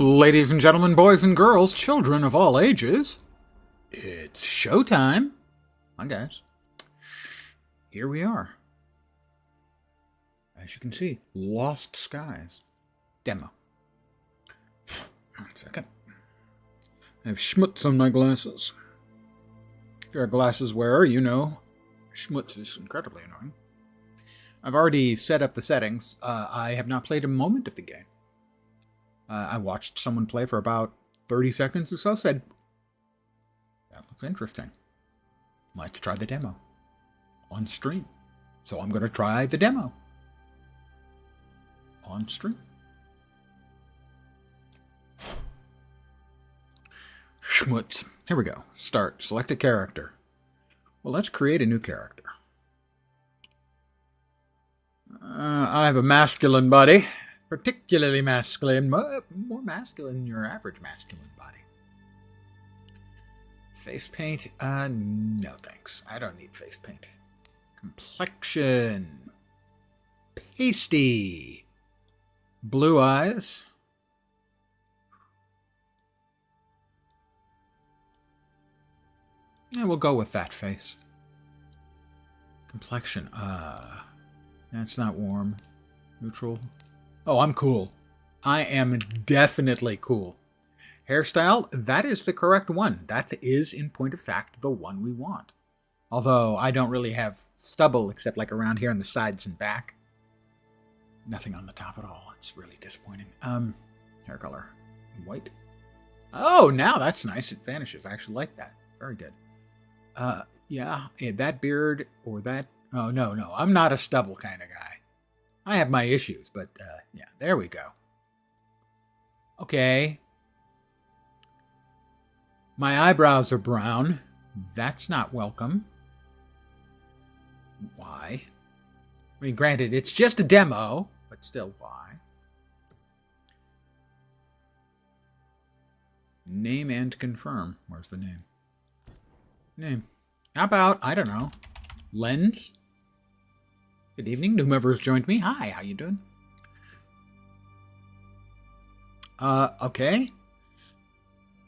Ladies and gentlemen, boys and girls, children of all ages, it's showtime. Hi, guys. Here we are. As you can see, Lost Skies demo. 1 second. I have schmutz on my glasses. If you're a glasses wearer, you know schmutz is incredibly annoying. I've already set up the settings. I have not played a moment of the game. I watched someone play for about 30 seconds or so, said, that looks interesting. Let's try the demo on stream. So I'm going to try the demo on stream. Schmutz. Here we go. Start. Select a character. Well, let's create a new character. I have a masculine body. Particularly masculine. More masculine than your average masculine body. Face paint? No thanks. I don't need face paint. Complexion. Pasty. Blue eyes. Yeah, we'll go with that face. Complexion. That's not warm. Neutral. Oh, I'm cool. I am definitely cool. Hairstyle, that is the correct one. That is, in point of fact, the one we want. Although I don't really have stubble except like around here on the sides and back. Nothing on the top at all. It's really disappointing. Hair color. White. Oh, now that's nice. It vanishes. I actually like that. Very good. Yeah, that beard or that... Oh, no. I'm not a stubble kind of guy. I have my issues, but yeah, there we go. Okay. My eyebrows are brown. That's not welcome. Why? I mean, granted, it's just a demo, but still, why? Name and confirm. Where's the name? Name. How about, I don't know, Lens? Good evening, whomever's joined me. Hi, how you doing? Okay.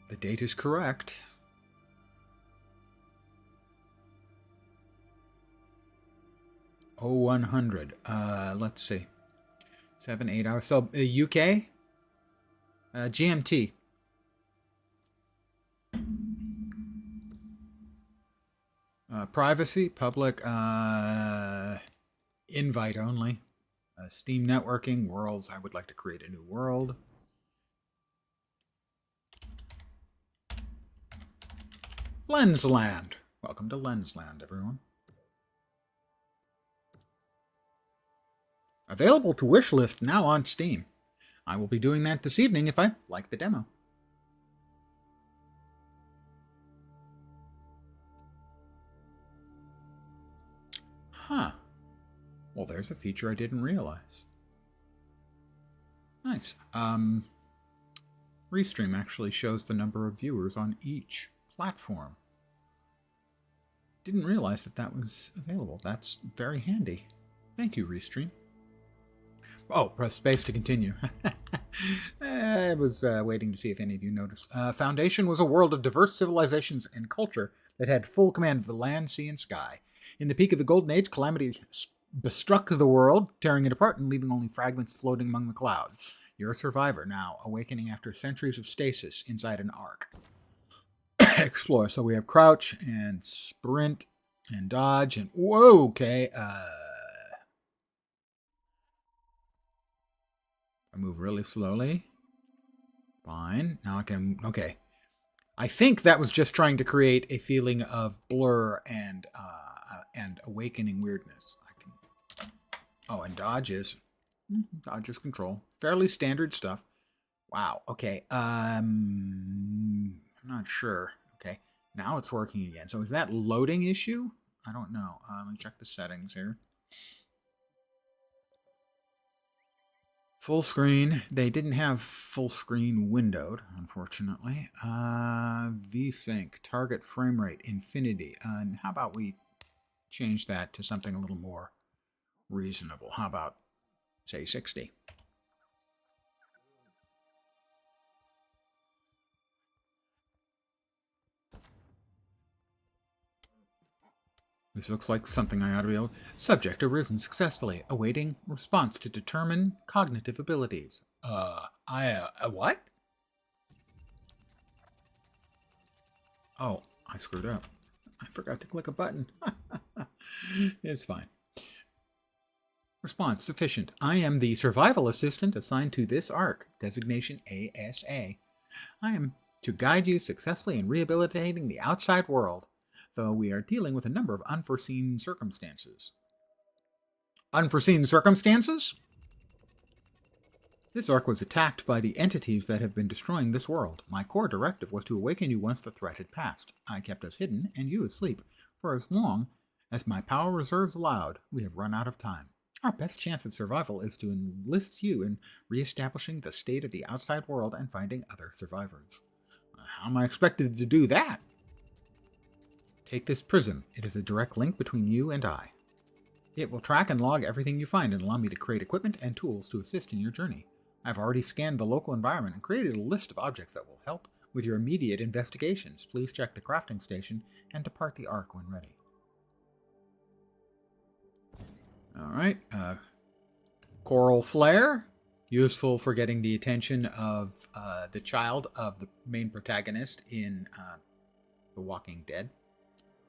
The date is correct. Oh, 100. Let's see. 7, 8 hours. So, UK? GMT. Privacy, public, invite only. Steam networking, worlds. I would like to create a new world. Lensland. Welcome to Lensland, everyone. Available to wishlist now on Steam. I will be doing that this evening if I like the demo. Huh. Well, there's a feature I didn't realize. Nice. Restream actually shows the number of viewers on each platform. Didn't realize that that was available. That's very handy. Thank you, Restream. Oh, press space to continue. I was waiting to see if any of you noticed. Foundation was a world of diverse civilizations and culture that had full command of the land, sea, and sky. In the peak of the Golden Age, calamity bestruck the world, tearing it apart and leaving only fragments floating among the clouds. You're a survivor now, awakening after centuries of stasis inside an ark. Explore. So we have crouch and sprint and dodge and... Whoa, okay. I move really slowly. Fine. Now I can... Okay. I think that was just trying to create a feeling of blur and awakening weirdness. I can... Oh, and dodge is control. Fairly standard stuff. Wow. Okay. I'm not sure. Okay. Now it's working again. So is that loading issue? I don't know. Let me check the settings here. Full screen. They didn't have full screen windowed, unfortunately. VSync, target frame rate, infinity. And how about we change that to something a little more reasonable? How about, say, 60? This looks like something I ought to be able... Subject arisen successfully, awaiting response to determine cognitive abilities. What? Oh, I screwed up. I forgot to click a button. It's fine. Response sufficient. I am the survival assistant assigned to this ark. Designation ASA. I am to guide you successfully in rehabilitating the outside world, though we are dealing with a number of unforeseen circumstances. Unforeseen circumstances? This ark was attacked by the entities that have been destroying this world. My core directive was to awaken you once the threat had passed. I kept us hidden and you asleep for as long as my power reserves allowed. We have run out of time. Our best chance of survival is to enlist you in reestablishing the state of the outside world and finding other survivors. How am I expected to do that? Take this prism. It is a direct link between you and I. It will track and log everything you find and allow me to create equipment and tools to assist in your journey. I've already scanned the local environment and created a list of objects that will help with your immediate investigations. Please check the crafting station and depart the ark when ready. Alright, Coral Flare, useful for getting the attention of the child of the main protagonist in The Walking Dead,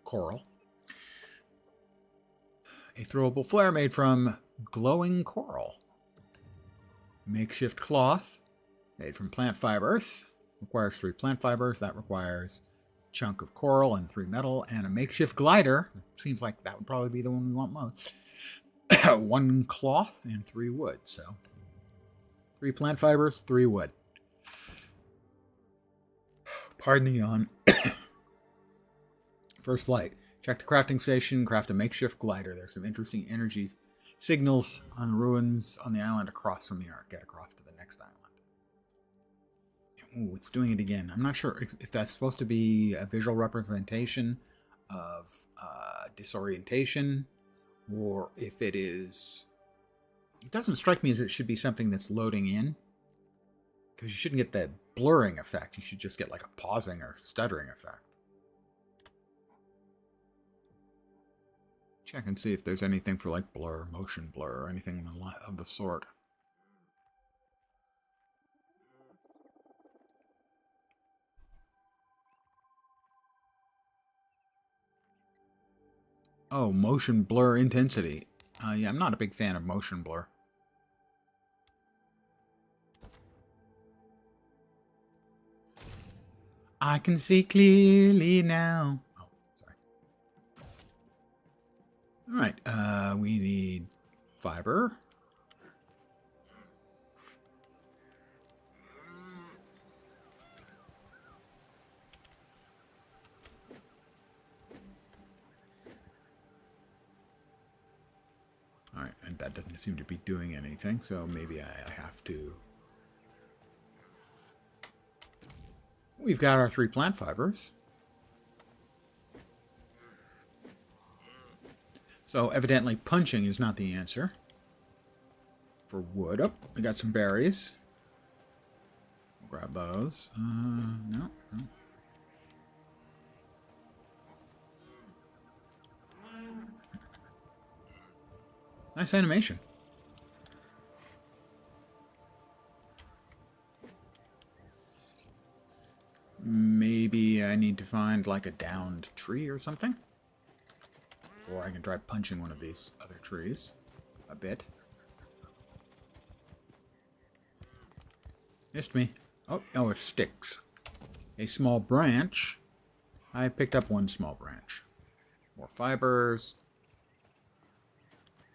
Coral. A throwable flare made from glowing coral. Makeshift cloth, made from plant fibers, requires 3 plant fibers, that requires a chunk of coral and 3 metal, and a makeshift glider, seems like that would probably be the one we want most. 1 cloth and 3 wood, so 3 plant fibers, 3 wood. Pardon the yawn. First flight. Check the crafting station, craft a makeshift glider. There's some interesting energy signals on ruins on the island across from the ark. Get across to the next island. Ooh, it's doing it again. I'm not sure if that's supposed to be a visual representation of disorientation, or if it is... It doesn't strike me as it should be something that's loading in, because you shouldn't get that blurring effect. You should just get like a pausing or stuttering effect. Check and see if there's anything for like blur, motion blur, or anything of the sort. Oh, motion blur intensity. Yeah, I'm not a big fan of motion blur. I can see clearly now. Oh, sorry. Alright, we need fiber. Alright, and that doesn't seem to be doing anything, so maybe I have to... We've got our 3 plant fibers. So evidently punching is not the answer. For wood. Oh, we got some berries. We'll grab those. No. Nice animation. Maybe I need to find like a downed tree or something. Or I can try punching one of these other trees a bit. Missed me. Oh, it sticks. A small branch. I picked up 1 small branch. More fibers.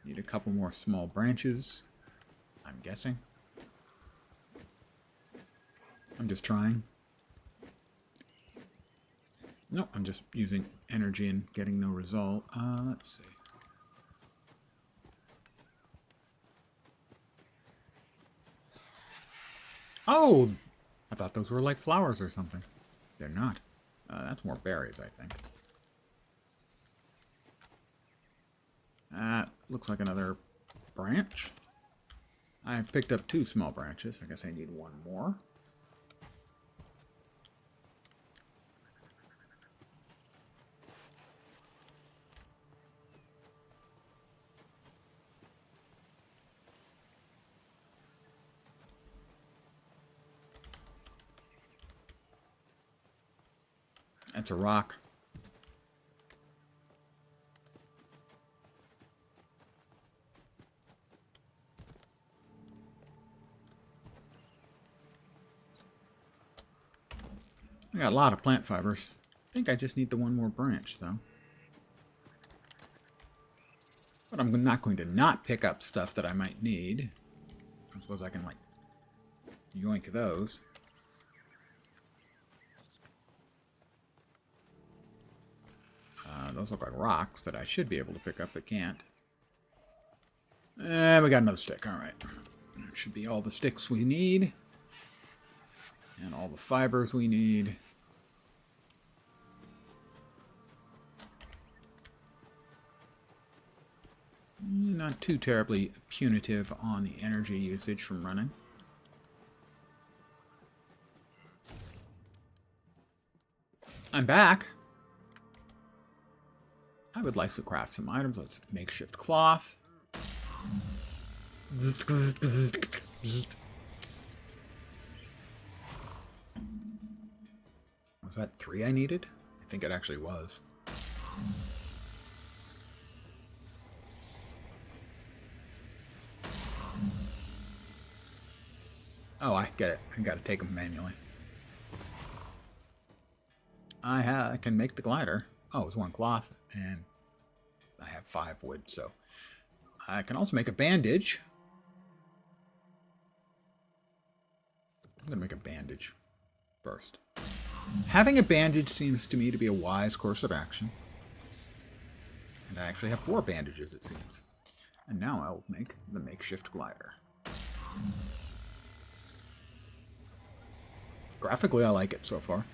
Need a couple more small branches, I'm guessing. I'm just trying. No, I'm just using energy and getting no result. Let's see. Oh! I thought those were like flowers or something. They're not. That's more berries, I think. That looks like another branch. I've picked up 2 small branches. I guess I need 1 more. That's a rock. I got a lot of plant fibers. I think I just need the one more branch, though. But I'm not going to not pick up stuff that I might need. I suppose I can, like, yoink those. Those look like rocks that I should be able to pick up, but can't. We got another stick. All right. Should be all the sticks we need. And all the fibers we need. Not too terribly punitive on the energy usage from running. I'm back. I would like to craft some items. Let's makeshift cloth. Was that 3 I needed? I think it actually was. Oh, I get it. I gotta take them manually. I can make the glider. Oh, it's 1 cloth, and I have 5 wood, so I can also make a bandage. I'm gonna make a bandage first. Having a bandage seems to me to be a wise course of action. And I actually have 4 bandages, it seems. And now I'll make the makeshift glider. Graphically, I like it so far.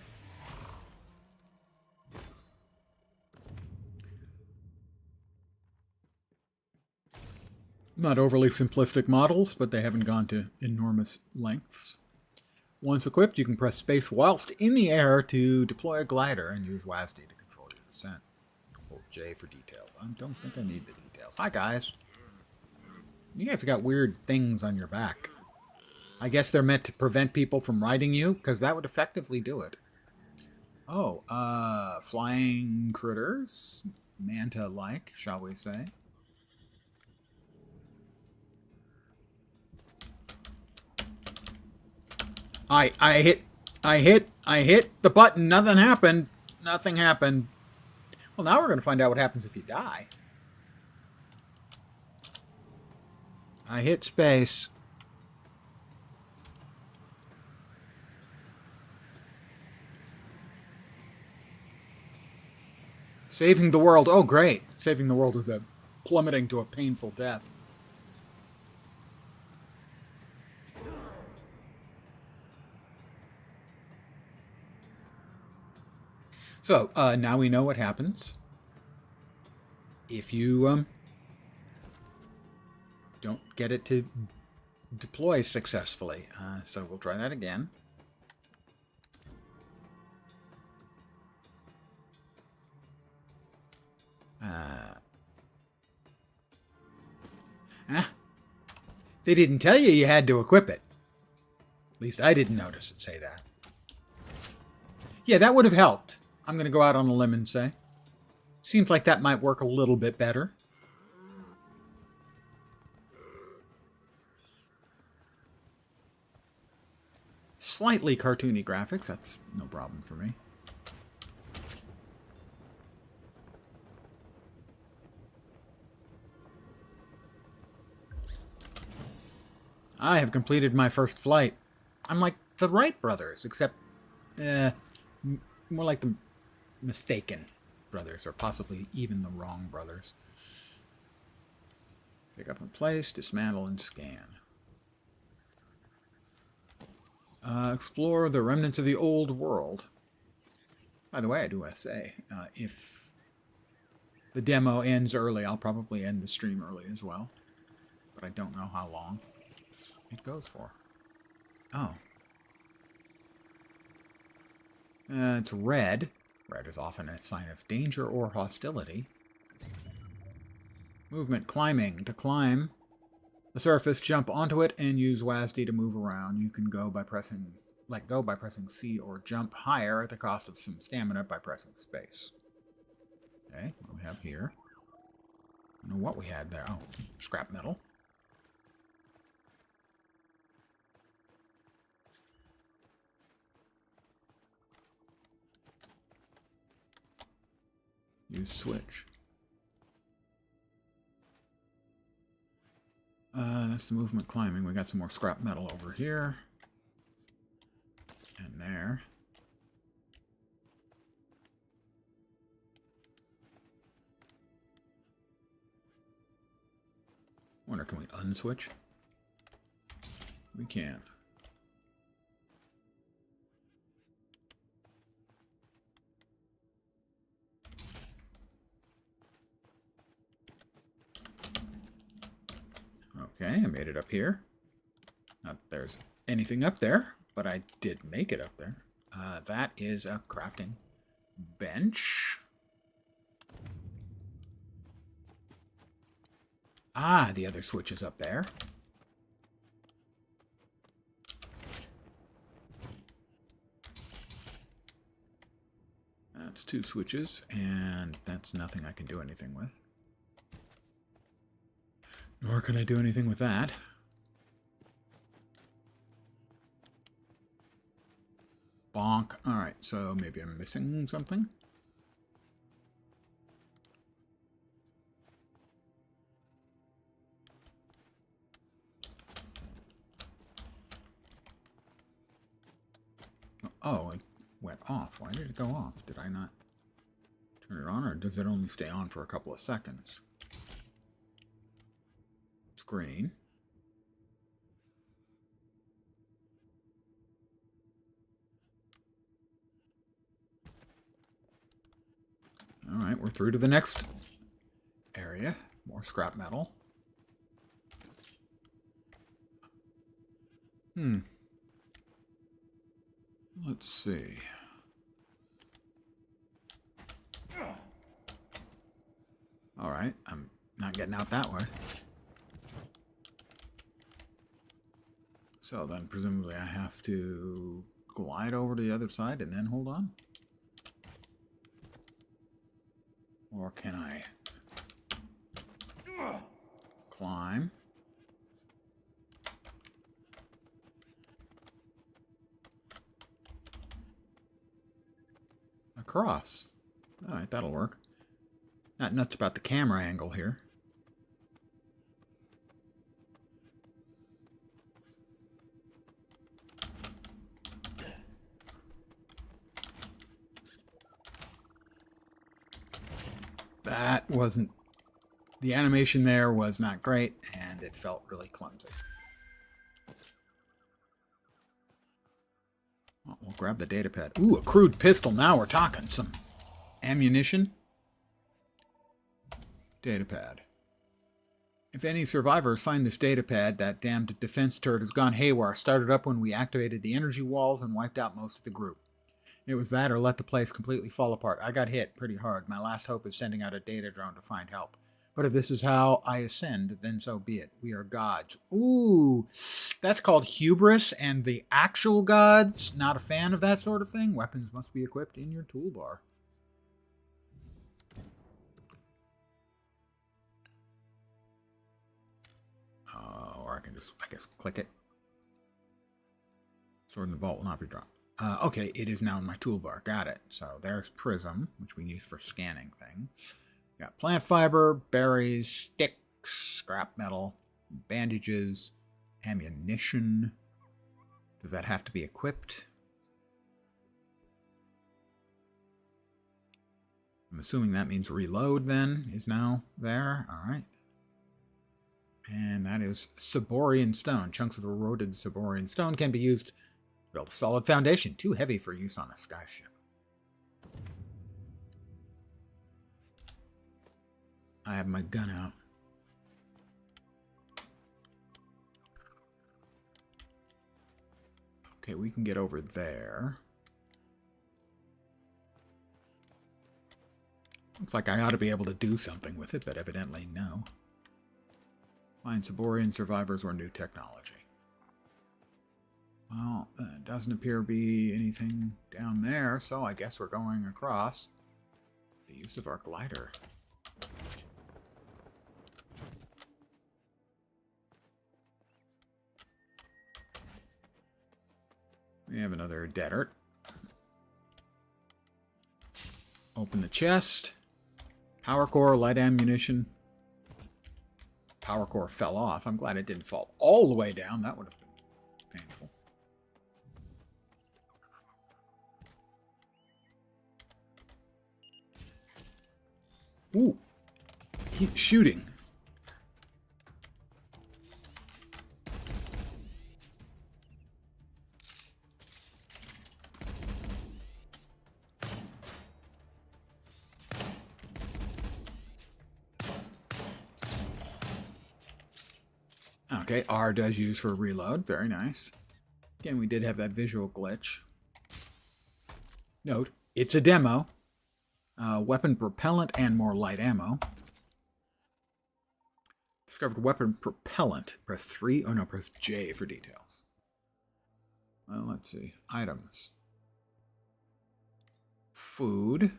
Not overly simplistic models, but they haven't gone to enormous lengths. Once equipped, you can press space whilst in the air to deploy a glider and use WASD to control your descent. Hold J for details. I don't think I need the details. Hi, guys. You guys have got weird things on your back. I guess they're meant to prevent people from riding you, because that would effectively do it. Oh, flying critters? Manta-like, shall we say. I hit the button. Nothing happened. Nothing happened. Well, now we're going to find out what happens if you die. I hit space. Saving the world. Oh, great. Saving the world is plummeting to a painful death. So, now we know what happens if you don't get it to deploy successfully. So we'll try that again. They didn't tell you had to equip it. At least I didn't notice it say that. Yeah, that would have helped. I'm going to go out on a limb and say. Seems like that might work a little bit better. Slightly cartoony graphics. That's no problem for me. I have completed my first flight. I'm like the Wright brothers, except more like the mistaken brothers, or possibly even the wrong brothers. Pick up and place, dismantle and scan. Explore the remnants of the old world. By the way, I do want to say, if the demo ends early, I'll probably end the stream early as well. But I don't know how long it goes for. Oh. It's red. Red is often a sign of danger or hostility. Movement, climbing. To climb the surface, jump onto it and use WASD to move around. You can go by pressing let go by pressing C or jump higher at the cost of some stamina by pressing space. Okay, what do we have here? I don't know what we had there. Oh, scrap metal. Use switch. That's the movement climbing. We got some more scrap metal over here. And there. Wonder, can we unswitch? We can. Okay, I made it up here. Not that there's anything up there, but I did make it up there. That is a crafting bench. Ah, the other switch is up there. That's 2 switches, and that's nothing I can do anything with. Nor can I do anything with that. Bonk. Alright, so maybe I'm missing something. Oh, it went off. Why did it go off? Did I not turn it on, or does it only stay on for a couple of seconds? Screen. All right, we're through to the next area. More scrap metal. Let's see. All right, I'm not getting out that way. So then presumably I have to glide over to the other side and then hold on? Or can I climb? Across. Alright, that'll work. Not nuts about the camera angle here. That wasn't... The animation there was not great, and it felt really clumsy. Well, we'll grab the data pad. Ooh, a crude pistol. Now we're talking. Some ammunition. Data pad. If any survivors find this data pad, that damned defense turret has gone haywire. Started up when we activated the energy walls and wiped out most of the group. It was that or let the place completely fall apart. I got hit pretty hard. My last hope is sending out a data drone to find help. But if this is how I ascend, then so be it. We are gods. Ooh, that's called hubris and the actual gods. Not a fan of that sort of thing. Weapons must be equipped in your toolbar. Or I can just, I guess, click it. Sword in the vault will not be dropped. Okay, it is now in my toolbar. Got it. So there's Prism, which we use for scanning things. Got plant fiber, berries, sticks, scrap metal, bandages, ammunition. Does that have to be equipped? I'm assuming that means reload then is now there. All right. And that is Saborian stone. Chunks of eroded Saborian stone can be used to build a solid foundation. Too heavy for use on a skyship. I have my gun out. Okay, we can get over there. Looks like I ought to be able to do something with it, but evidently no. Find Saborian survivors or new technology. Well, then, doesn't appear to be anything down there, so I guess we're going across the use of our glider. We have another desert. Open the chest. Power core, light ammunition. Power core fell off. I'm glad it didn't fall all the way down. That would have been painful. Ooh. Keep shooting. Okay, R does use for reload. Very nice. Again, we did have that visual glitch. Note, it's a demo. Weapon propellant and more light ammo. Discovered weapon propellant. Press 3. Oh no, press J for details. Well, let's see. Items. Food.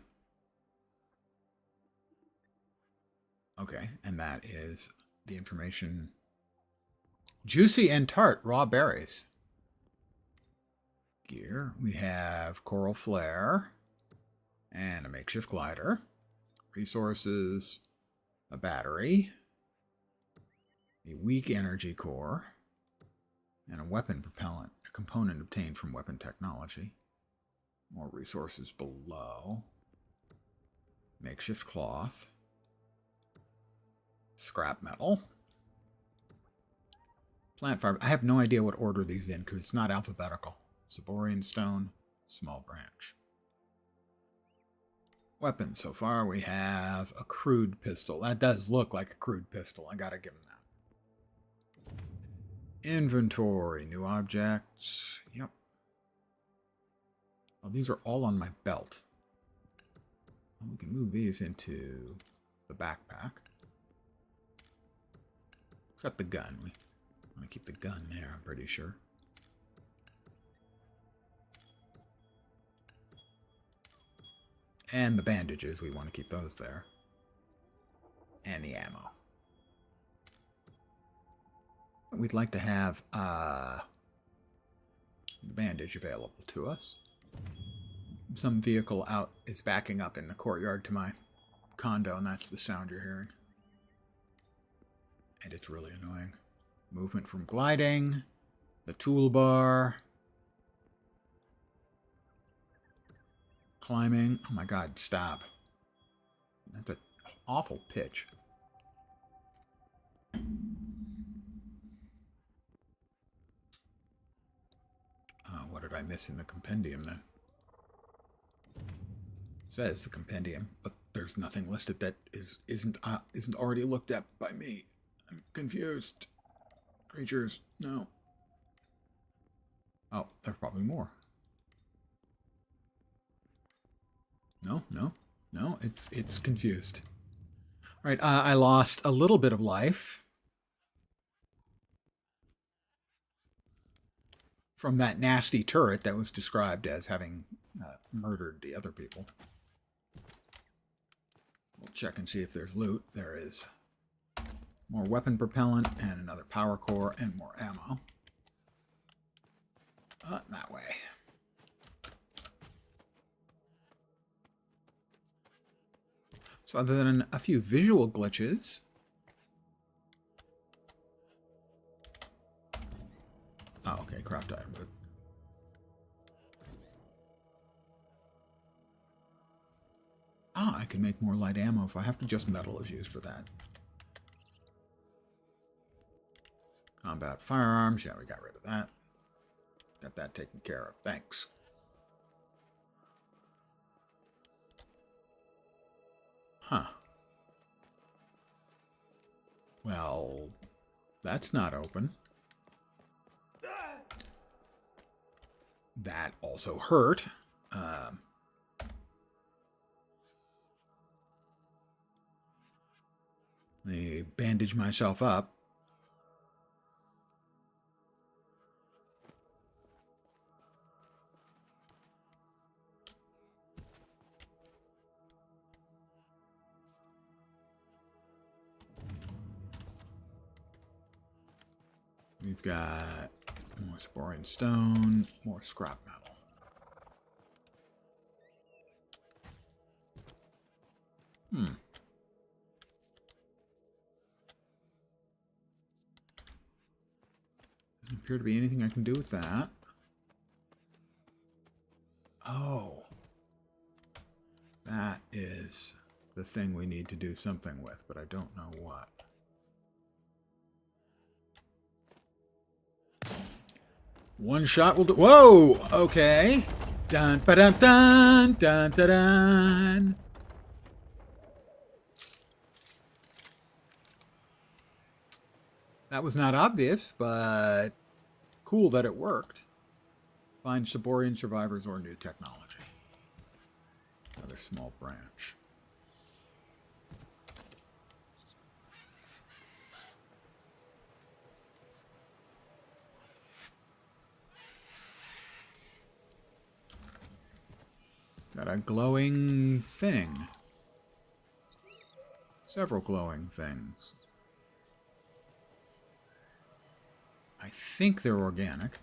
Okay, and that is the information. Juicy and tart raw berries. Gear. We have coral flare and a makeshift glider. Resources. A battery. A weak energy core. And a weapon propellant. A component obtained from weapon technology. More resources below. Makeshift cloth. Scrap metal. Plant fiber. I have no idea what order these in because it's not alphabetical. Ciborian stone, small branch. Weapons. So far we have a crude pistol. That does look like a crude pistol. I gotta give him that. Inventory. New objects. Yep. Oh, these are all on my belt. Well, we can move these into the backpack. It's got the gun. We want to keep the gun there, I'm pretty sure. And the bandages, we want to keep those there. And the ammo. We'd like to have the bandage available to us. Some vehicle out is backing up in the courtyard to my condo, and that's the sound you're hearing. And it's really annoying. Movement from gliding, the toolbar, climbing. Oh my god, stop. That's an awful pitch. What did I miss in the compendium then? It says the compendium, but there's nothing listed that isn't already looked at by me. I'm confused. Creatures, no. Oh, there's probably more. No, it's confused. All right, I lost a little bit of life from that nasty turret that was described as having murdered the other people. We'll check and see if there's loot. There is. More weapon propellant and another power core and more ammo. That way. So other than a few visual glitches, oh, okay, craft item. I can make more light ammo if I have to. Just metal is used for that. Combat firearms. Yeah, we got rid of that. Got that taken care of. Thanks. Huh. Well, that's not open. That also hurt. Let me bandage myself up. We've got more Sporian stone, more scrap metal. Doesn't appear to be anything I can do with that. Oh. That is the thing we need to do something with, but I don't know what. One shot will do. Whoa! Okay. Dun ba dun dun dun dun dun. That was not obvious, but cool that it worked. Find Saborian survivors or new technology. Another small branch. Got a glowing thing. Several glowing things. I think they're organic.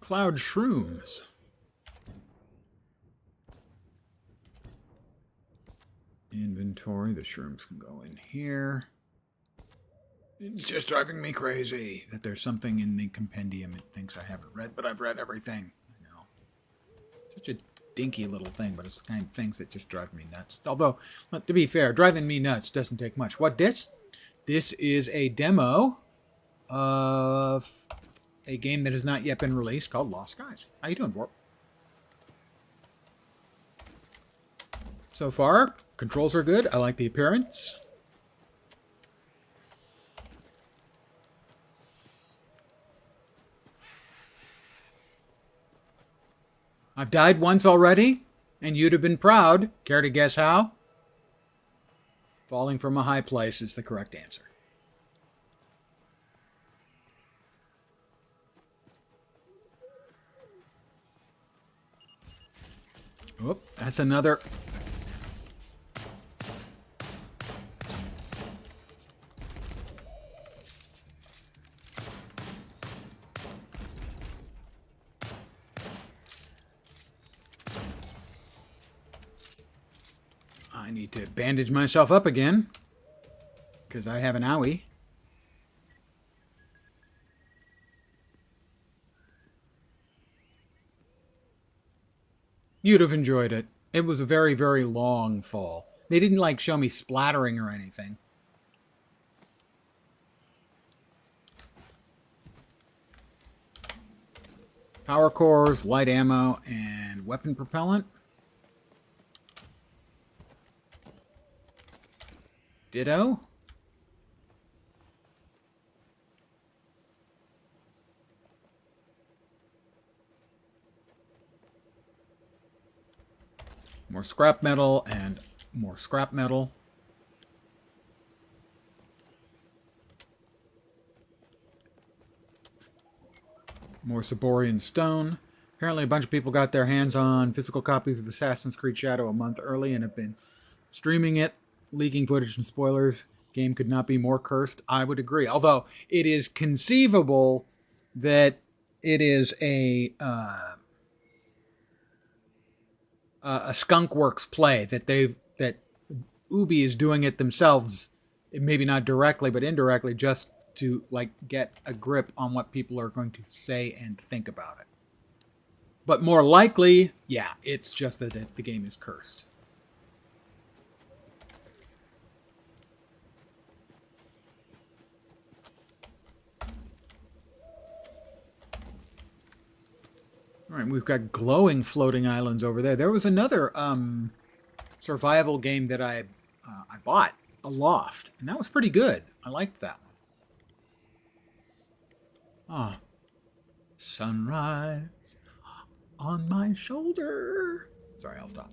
Cloud shrooms. Inventory. The shrooms can go in here. It's just driving me crazy that there's something in the compendium it thinks I haven't read, but I've read everything. I know. Such a dinky little thing, but it's the kind of things that just drive me nuts. Although, to be fair, driving me nuts doesn't take much. What this? This is a demo of a game that has not yet been released called Lost Skies. How you doing, Warp? So far, controls are good. I like the appearance. I've died once already, and you'd have been proud. Care to guess how? Falling from a high place is the correct answer. Oop, that's another. I need to bandage myself up again because I have an owie. You'd have enjoyed it. It was a very, very long fall. They didn't like show me splattering or anything. Power cores, light ammo, and weapon propellant. Ditto. More scrap metal and more scrap metal. More Saborian stone. Apparently a bunch of people got their hands on physical copies of Assassin's Creed Shadow a month early and have been streaming it, leaking footage and spoilers. Game could not be more cursed. I would agree. Although it is conceivable that it is a Skunkworks play, that Ubi is doing it themselves, maybe not directly but indirectly, just to like get a grip on what people are going to say and think about it. But more likely, yeah, it's just that the game is cursed. All right, we've got glowing floating islands over there. There was another survival game that I bought, Aloft, and that was pretty good. I liked that one. Ah, sunrise on my shoulder. Sorry, I'll stop.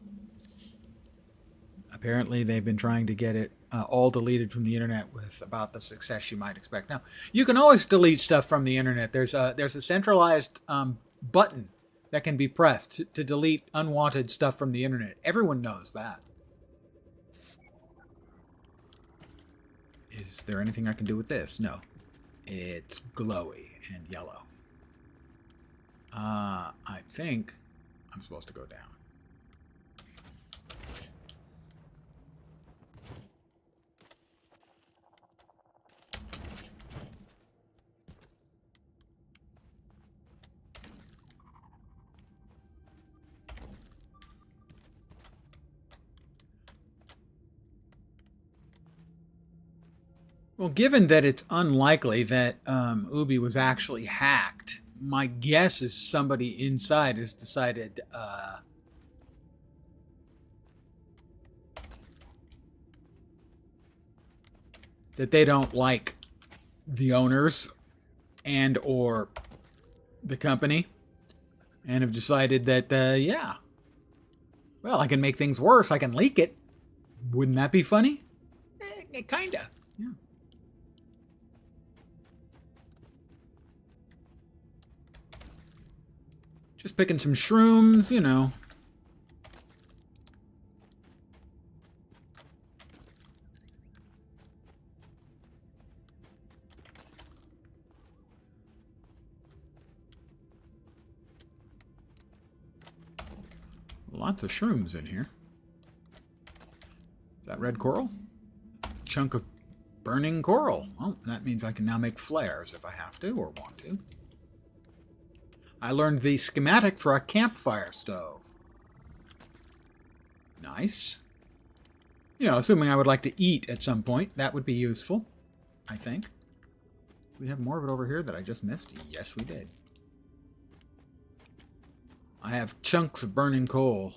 Apparently, they've been trying to get it all deleted from the internet with about the success you might expect. Now, you can always delete stuff from the internet. There's a centralized button that can be pressed to delete unwanted stuff from the internet. Everyone knows that. Is there anything I can do with this? No. It's glowy and yellow. I think I'm supposed to go down. Well, given that it's unlikely that Ubi was actually hacked, my guess is somebody inside has decided that they don't like the owners and or the company and have decided that, yeah, well, I can make things worse. I can leak it. Wouldn't that be funny? Kinda. Yeah. Just picking some shrooms, you know. Lots of shrooms in here. Is that red coral? Chunk of burning coral. Well, that means I can now make flares if I have to or want to. I learned the schematic for a campfire stove. Nice. You know, assuming I would like to eat at some point, that would be useful, I think. Do we have more of it over here that I just missed? Yes, we did. I have chunks of burning coal.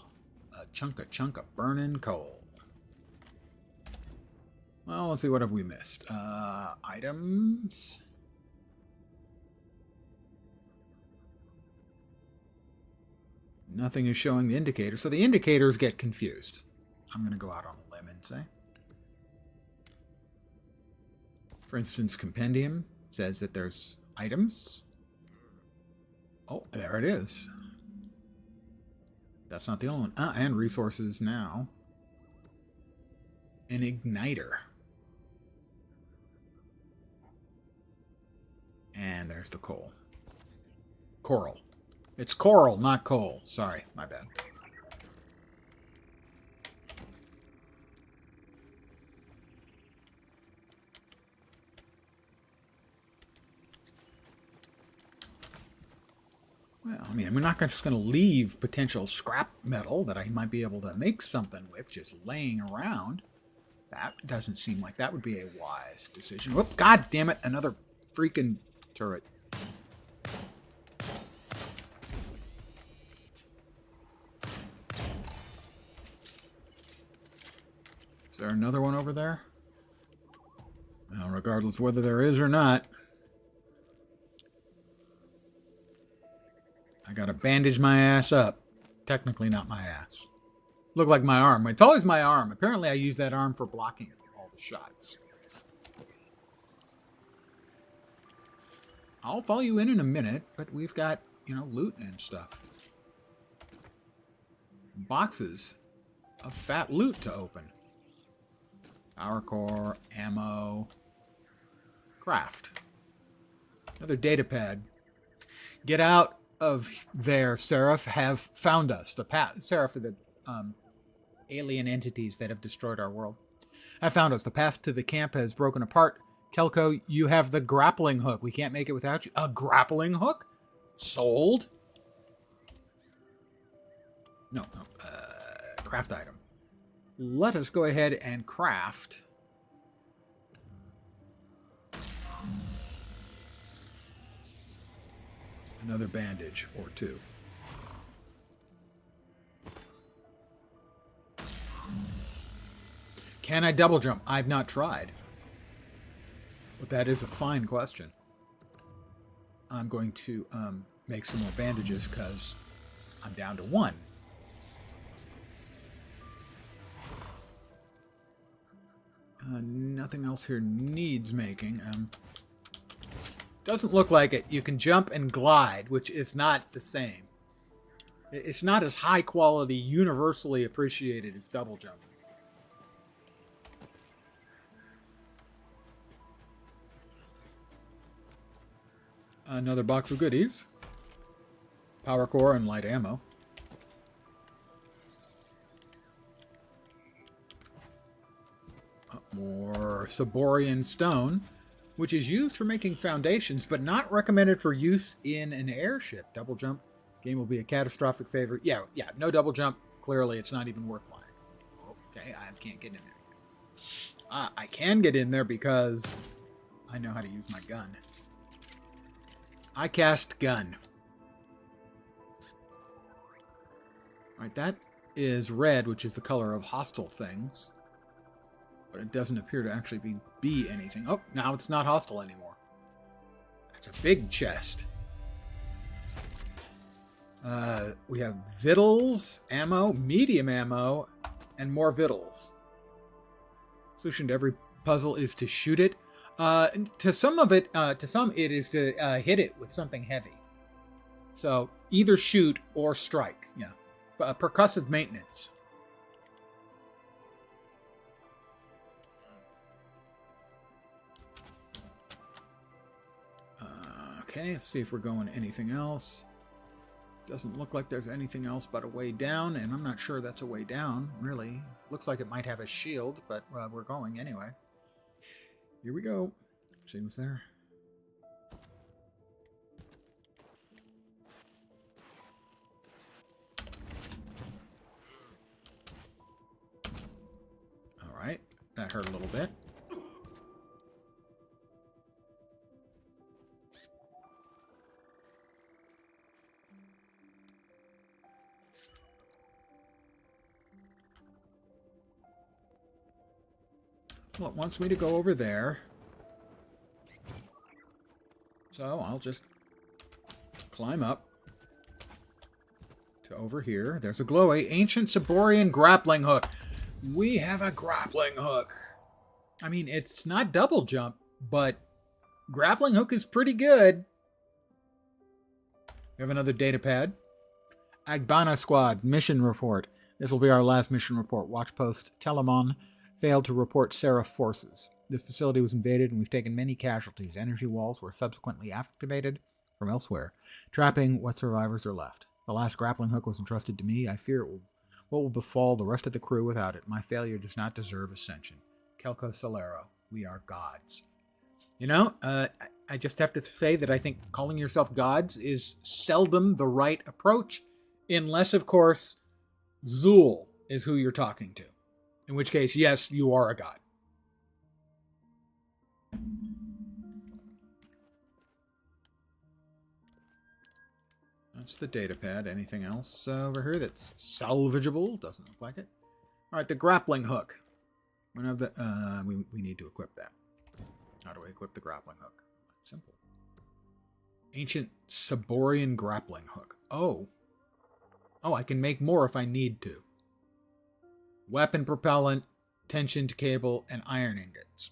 A chunk of burning coal. Well, let's see, what have we missed? Items. Nothing is showing the indicator, so the indicators get confused. I'm going to go out on a limb and say. For instance, compendium says that there's items. Oh, there it is. That's not the only one. And resources now. An igniter. And there's the coal. Coral. It's coral, not coal. Sorry, my bad. Well, I mean, we're not just going to leave potential scrap metal that I might be able to make something with just laying around. That doesn't seem like that would be a wise decision. Whoop, God damn it, another freaking turret. Is there another one over there? Well, regardless whether there is or not. I gotta bandage my ass up. Technically not my ass. Look like my arm. It's always my arm. Apparently I use that arm for blocking all the shots. I'll follow you in a minute, but we've got, you know, loot and stuff. Boxes of fat loot to open. Power core, ammo, craft. Another data pad. Get out of there, Seraph. Have found us. The path, Seraph, are the alien entities that have destroyed our world. Have found us. The path to the camp has broken apart. Kelko, you have the grappling hook. We can't make it without you. A grappling hook? Sold? No. Craft item. Let us go ahead and craft another bandage or two. Can I double jump? I've not tried. But that is a fine question. I'm going to make some more bandages because I'm down to one. Nothing else here needs making. Doesn't look like it. You can jump and glide, which is not the same. It's not as high quality, universally appreciated as double jump. Another box of goodies. Power core and light ammo. More Saborian stone, which is used for making foundations, but not recommended for use in an airship. Double jump. Game will be a catastrophic failure. Yeah, no double jump. Clearly, it's not even worth buying. Okay, I can't get in there. I can get in there because I know how to use my gun. I cast gun. Alright, that is red, which is the color of hostile things. But it doesn't appear to actually be anything. Oh, now it's not hostile anymore. That's a big chest. We have victuals, ammo, medium ammo, and more victuals. Solution to every puzzle is to shoot it. To some it is to hit it with something heavy. So either shoot or strike. Yeah, percussive maintenance. Okay, let's see if we're going anything else. Doesn't look like there's anything else but a way down, and I'm not sure that's a way down, really. Looks like it might have a shield, but we're going anyway. Here we go. See what's there. Alright, that hurt a little bit. Well, it wants me to go over there. So I'll just climb up to over here. There's a glowy ancient Saborian grappling hook. We have a grappling hook. I mean, it's not double jump, but grappling hook is pretty good. We have another data pad. Agbana Squad mission report. This will be our last mission report. Watch post Telemon failed to report Seraph forces. This facility was invaded and we've taken many casualties. Energy walls were subsequently activated from elsewhere, trapping what survivors are left. The last grappling hook was entrusted to me. I fear what will befall the rest of the crew without it. My failure does not deserve ascension. Kelko Solero. We are gods. You know, I just have to say that I think calling yourself gods is seldom the right approach, unless, of course, Zool is who you're talking to. In which case, yes, you are a god. That's the data pad. Anything else over here that's salvageable? Doesn't look like it. All right, the grappling hook. We need to equip that. How do I equip the grappling hook? Simple. Ancient Saborian grappling hook. Oh, I can make more if I need to. Weapon propellant, tensioned cable, and iron ingots.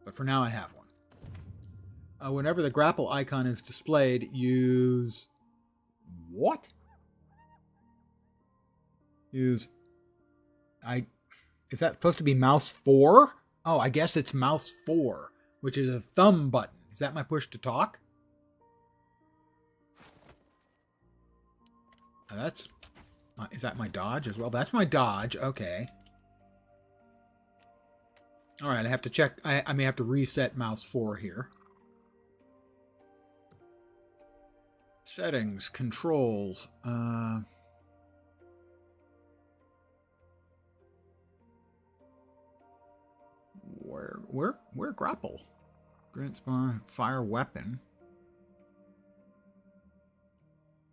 But for now, I have one. Whenever the grapple icon is displayed, use... What? Use... Is that supposed to be mouse 4? Oh, I guess it's mouse 4, which is a thumb button. Is that my push to talk? Is that my dodge as well? That's my dodge. Okay. All right, I have to check. I may have to reset mouse 4 here. Settings, controls. Where grapple? Grants fire weapon.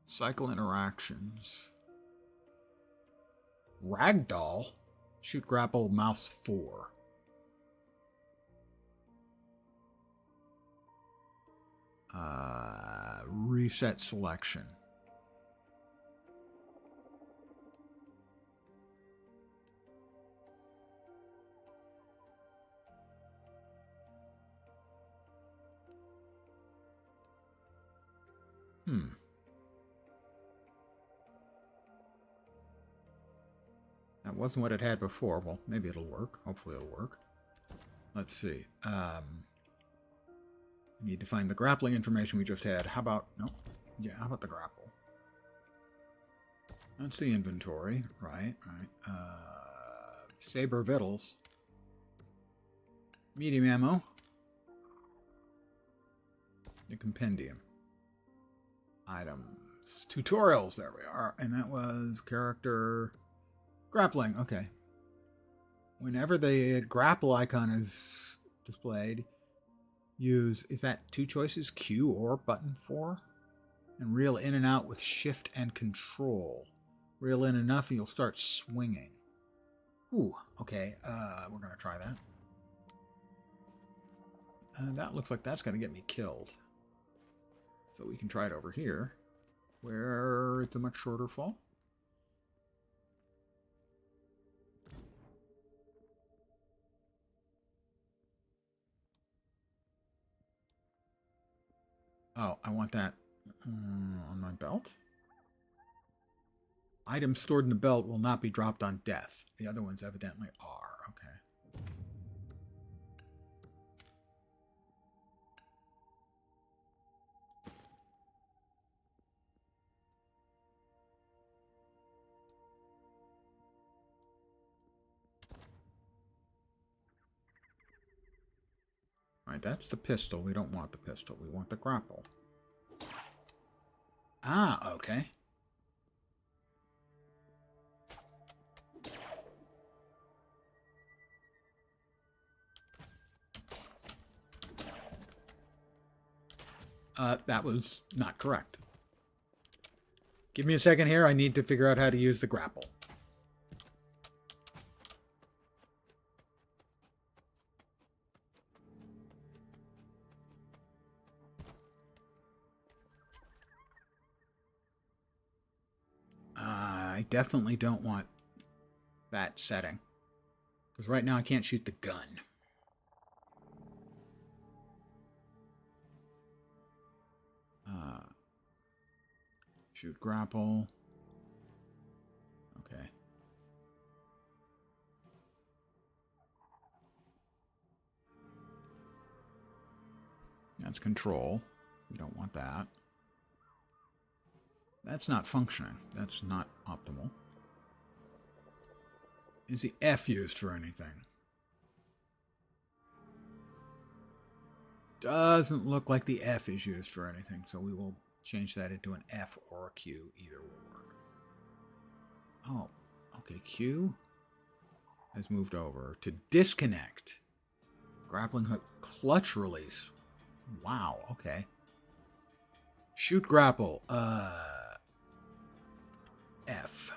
Cycle interactions. Ragdoll. Shoot grapple mouse 4. Reset selection. Hmm. That wasn't what it had before. Well, maybe it'll work. Hopefully it'll work. Let's see. Need to find the grappling information we just had. How about... No. Yeah, how about the grapple? That's the inventory. Right. Saber victuals. Medium ammo. The compendium. Items. Tutorials. There we are. And that was character... Grappling. Okay. Whenever the grapple icon is displayed, use... Is that two choices? Q or button 4? And reel in and out with shift and control. Reel in enough and you'll start swinging. Ooh, okay. We're going to try that. That looks like that's going to get me killed. So we can try it over here, where it's a much shorter fall. Oh, I want that on my belt. Items stored in the belt will not be dropped on death. The other ones evidently are. Okay. Alright, that's the pistol. We don't want the pistol. We want the grapple. Ah, okay. That was not correct. Give me a second here. I need to figure out how to use the grapple. I definitely don't want that setting. Because right now I can't shoot the gun. Shoot grapple. Okay. That's control. We don't want that. That's not functioning. That's not optimal. Is the F used for anything? Doesn't look like the F is used for anything, so we will change that into an F or a Q. Either will work. Oh, okay. Q has moved over to disconnect. Grappling hook clutch release. Wow, okay. Shoot grapple. F.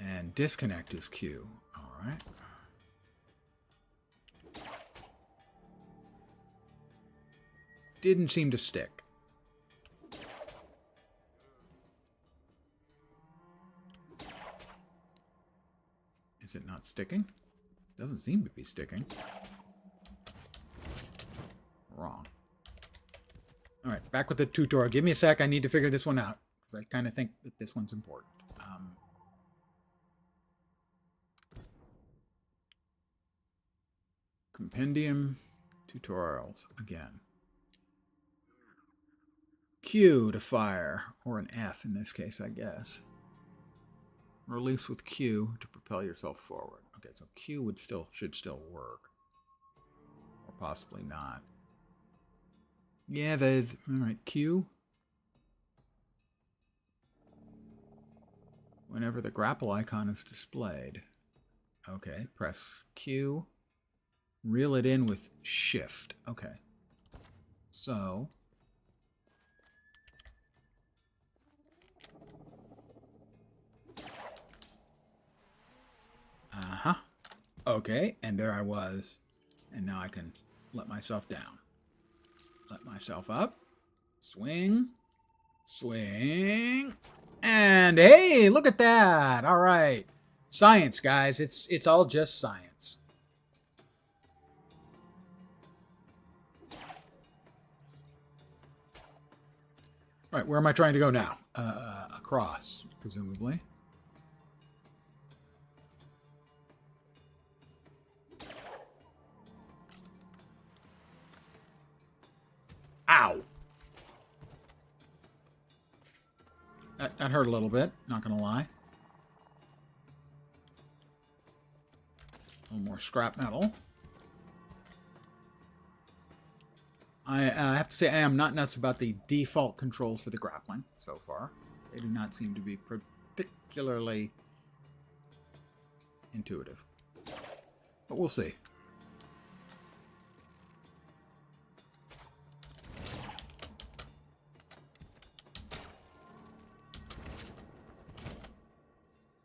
And disconnect is Q. All right. Didn't seem to stick. Is it not sticking? Doesn't seem to be sticking. Wrong. All right, back with the tutorial. Give me a sec. I need to figure this one out because I kind of think that this one's important. Compendium tutorials again. Q to fire, or an F in this case, I guess. Release with Q to propel yourself forward. Okay, so Q should still work, or possibly not. Yeah, all right. Q. Whenever the grapple icon is displayed. Okay, press Q. Reel it in with shift. Okay. So. Uh-huh. Okay, and there I was. And now I can let myself down. Let myself up. Swing. Swing. And hey, look at that. All right. Science, guys. It's all just science. Right, where am I trying to go now? Across, presumably. Ow! That hurt a little bit, not gonna lie. A little more scrap metal. I have to say I am not nuts about the default controls for the grappling so far. They do not seem to be particularly intuitive. But we'll see.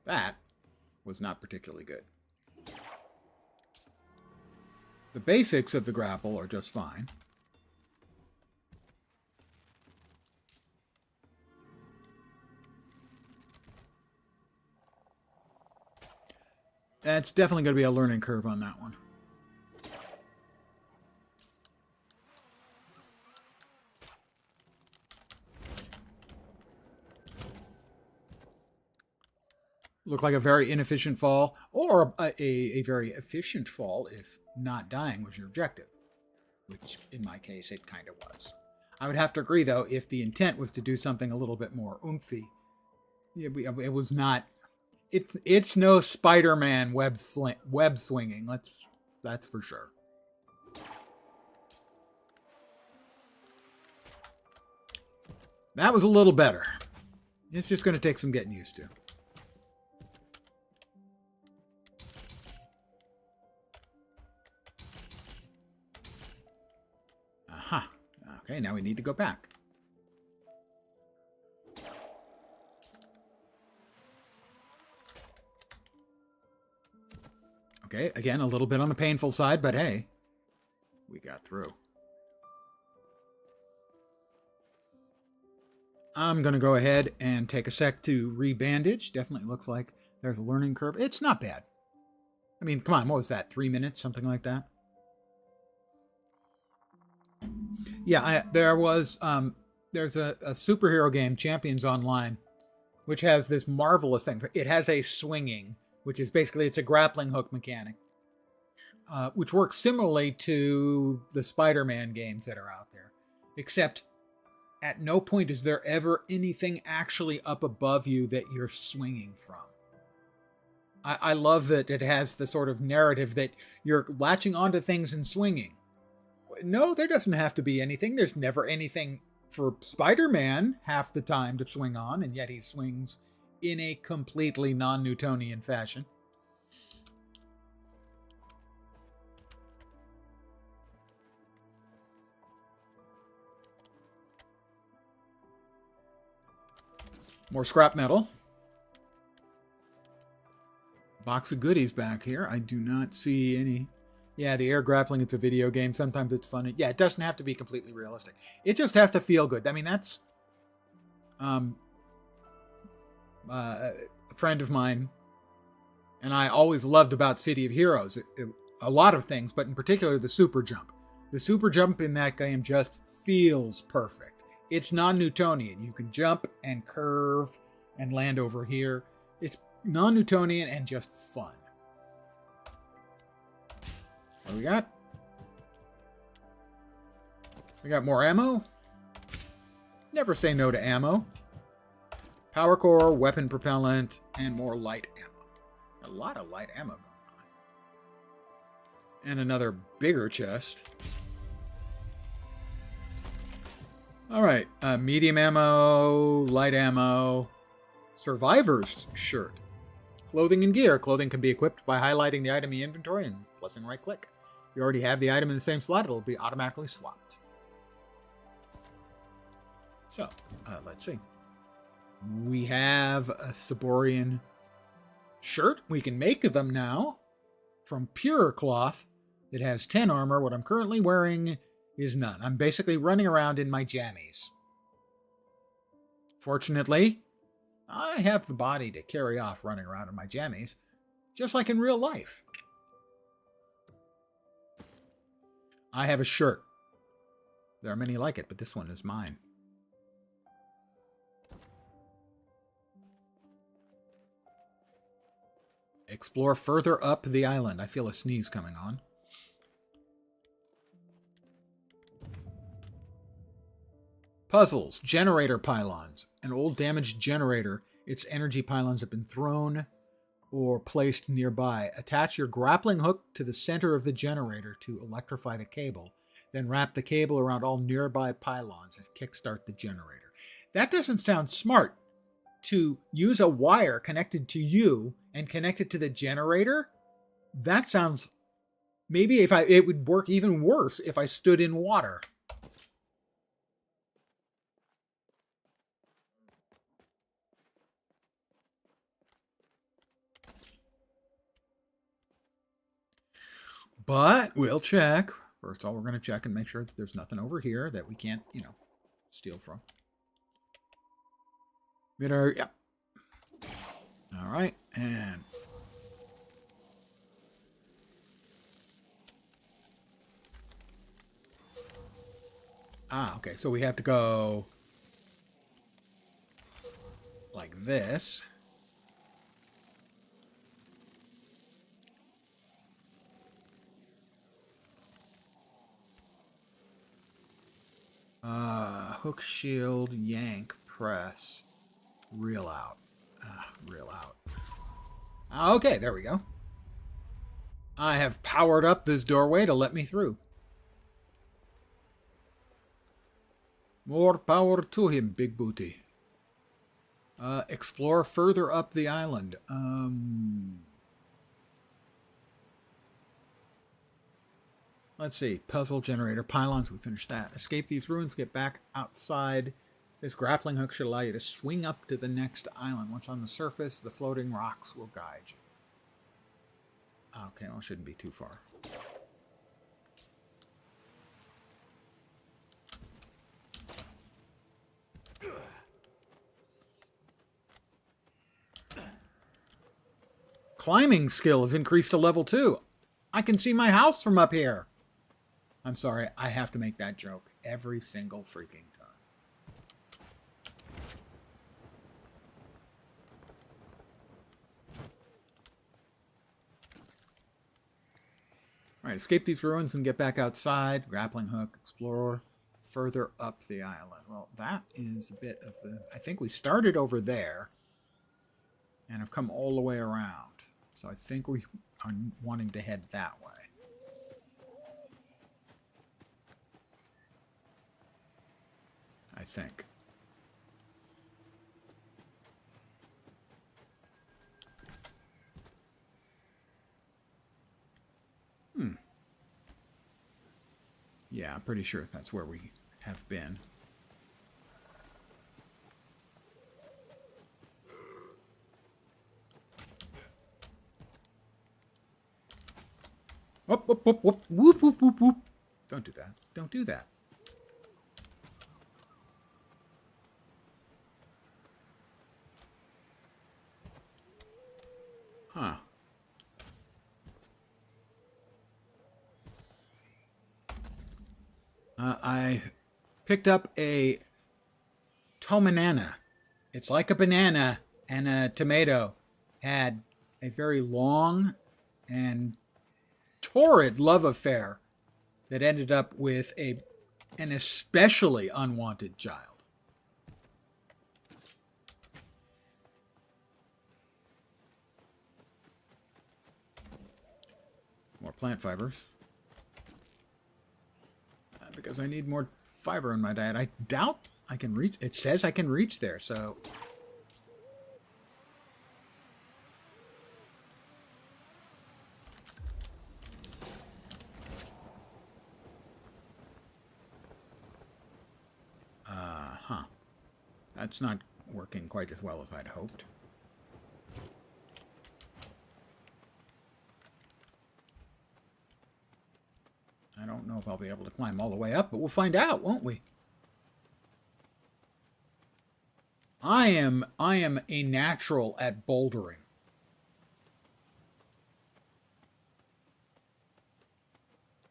That was not particularly good. The basics of the grapple are just fine. That's definitely going to be a learning curve on that one. Looked like a very inefficient fall, or a very efficient fall if not dying was your objective, which in my case it kind of was. I would have to agree, though, if the intent was to do something a little bit more oomphy, it was not. It's no Spider-Man web swinging. That's for sure. That was a little better. It's just going to take some getting used to. Aha. Okay, now we need to go back. Okay, again, a little bit on the painful side, but hey, we got through. I'm going to go ahead and take a sec to rebandage. Definitely looks like there's a learning curve. It's not bad. I mean, come on, what was that? 3 minutes? Something like that? Yeah, there's a superhero game, Champions Online, which has this marvelous thing. It has a swinging, which is basically, it's a grappling hook mechanic, which works similarly to the Spider-Man games that are out there, except at no point is there ever anything actually up above you that you're swinging from. I love that it has the sort of narrative that you're latching onto things and swinging. No, there doesn't have to be anything. There's never anything for Spider-Man half the time to swing on, and yet he swings in a completely non-Newtonian fashion. More scrap metal. Box of goodies back here. I do not see any. Yeah, the air grappling, it's a video game. Sometimes it's funny. Yeah, it doesn't have to be completely realistic. It just has to feel good. I mean, that's... a friend of mine and I always loved about City of Heroes. A lot of things, but in particular the super jump. The super jump in that game just feels perfect. It's non-Newtonian. You can jump and curve and land over here. It's non-Newtonian and just fun. What do we got? We got more ammo. Never say no to ammo. Power core, weapon propellant, and more light ammo. A lot of light ammo going on. And another bigger chest. Alright, medium ammo, light ammo, survivor's shirt. Clothing and gear. Clothing can be equipped by highlighting the item in the inventory and pressing right click. If you already have the item in the same slot, it'll be automatically swapped. So, let's see. We have a Saborian shirt. We can make them now from pure cloth. It has 10 armor. What I'm currently wearing is none. I'm basically running around in my jammies. Fortunately, I have the body to carry off running around in my jammies, just like in real life. I have a shirt. There are many like it, but this one is mine. Explore further up the island. I feel a sneeze coming on. Puzzles. Generator pylons. An old damaged generator. Its energy pylons have been thrown or placed nearby. Attach your grappling hook to the center of the generator to electrify the cable. Then wrap the cable around all nearby pylons and kickstart the generator. That doesn't sound smart. To use a wire connected to you and connect it to the generator? That sounds... Maybe it would work even worse if I stood in water. But we'll check. First of all, we're going to check and make sure that there's nothing over here that we can't, steal from. Yeah. All right, and... okay, so we have to go... like this. Hook, shield, yank, press, reel out. Reel out. Okay, there we go. I have powered up this doorway to let me through. More power to him, big booty. Explore further up the island. Let's see. Puzzle generator pylons. We finished that. Escape these ruins. Get back outside. This grappling hook should allow you to swing up to the next island. Once on the surface, the floating rocks will guide you. Okay, well, it shouldn't be too far. Climbing skill is increased to level 2. I can see my house from up here. I'm sorry, I have to make that joke every single freaking time. Alright, escape these ruins and get back outside. Grappling hook, explore further up the island. Well, that is a bit of the... I think we started over there and have come all the way around. So I think we are wanting to head that way. I think. Yeah, I'm pretty sure that's where we have been. Whoop, whoop, whoop, whoop, whoop, whoop, whoop, whoop. Don't do that. Don't do that. Huh. I picked up a tomanana. It's like a banana and a tomato. Had a very long and torrid love affair that ended up with an especially unwanted child. More plant fibers. Because I need more fiber in my diet. I doubt I can reach... It says I can reach there, so... That's not working quite as well as I'd hoped. I don't know if I'll be able to climb all the way up, but we'll find out, won't we? I am a natural at bouldering.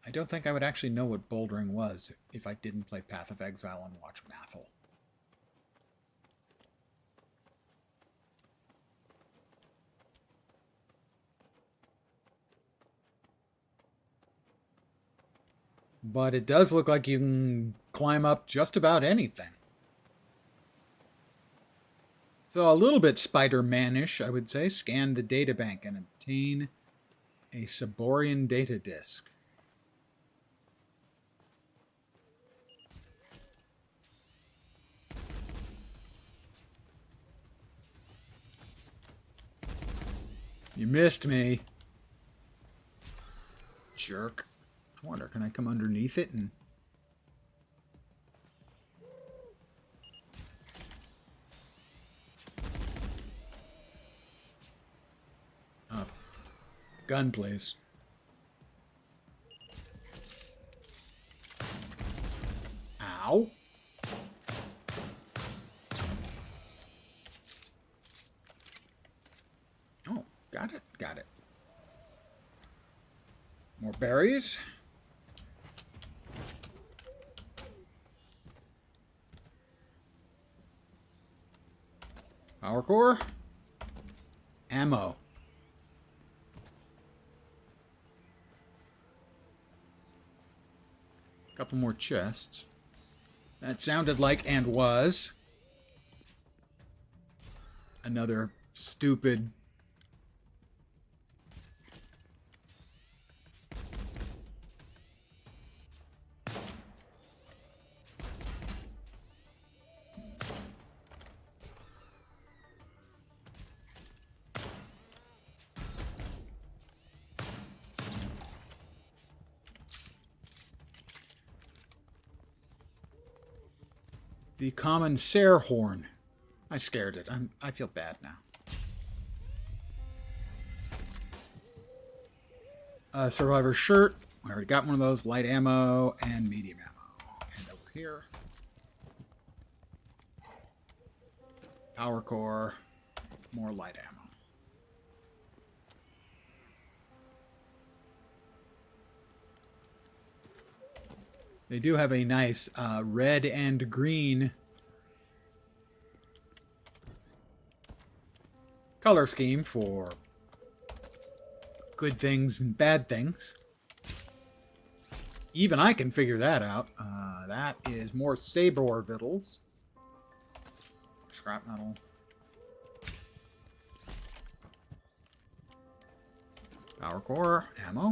I don't think I would actually know what bouldering was if I didn't play Path of Exile and watch Mathel. But it does look like you can climb up just about anything. So a little bit Spider-Man-ish, I would say. Scan the databank and obtain a Saborian data disk. You missed me. Jerk. I wonder, can I come underneath it and... Oh. Gun, please. Ow. Oh, got it, got it. More berries. Power core. Ammo. Couple more chests. That sounded like, and was, another stupid... The common Sarehorn. I scared it. I feel bad now. Survivor shirt. I already got one of those. Light ammo and medium ammo. And over here. Power core. More light ammo. They do have a nice red and green color scheme for good things and bad things. Even I can figure that out. That is more Sabor victuals. Scrap metal. Power core, ammo.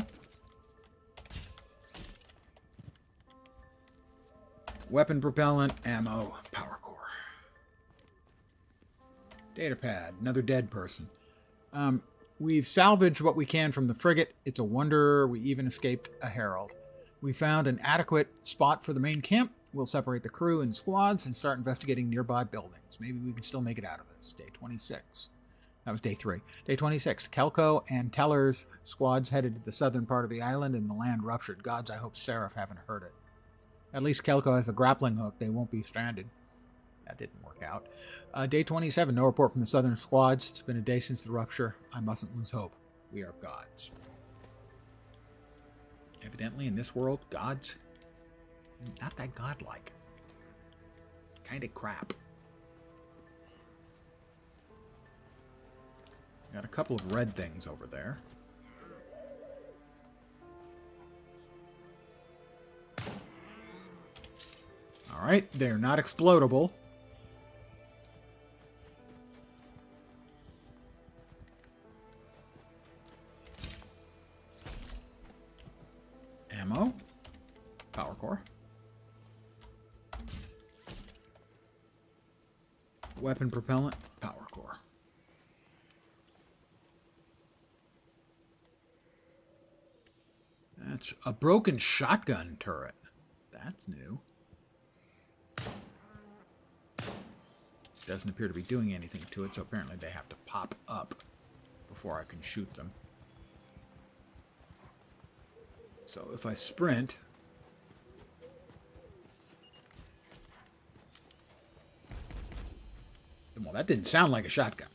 Weapon propellant, ammo, power core. Data pad, another dead person. We've salvaged what we can from the frigate. It's a wonder we even escaped a herald. We found an adequate spot for the main camp. We'll separate the crew in squads and start investigating nearby buildings. Maybe we can still make it out of this. Day 26. That was day 3. Day 26. Kelko and Teller's squads headed to the southern part of the island and the land ruptured. Gods, I hope Seraph haven't heard it. At least Kelko has a grappling hook. They won't be stranded. That didn't work out. Day 27. No report from the southern squads. It's been a day since the rupture. I mustn't lose hope. We are gods. Evidently, in this world, gods, not that godlike. Kind of crap. Got a couple of red things over there. Alright, they're not explodable. Ammo. Power core. Weapon propellant. Power core. That's a broken shotgun turret. That's new. Doesn't appear to be doing anything to it, so apparently they have to pop up before I can shoot them. So if I sprint... Well, that didn't sound like a shotgun.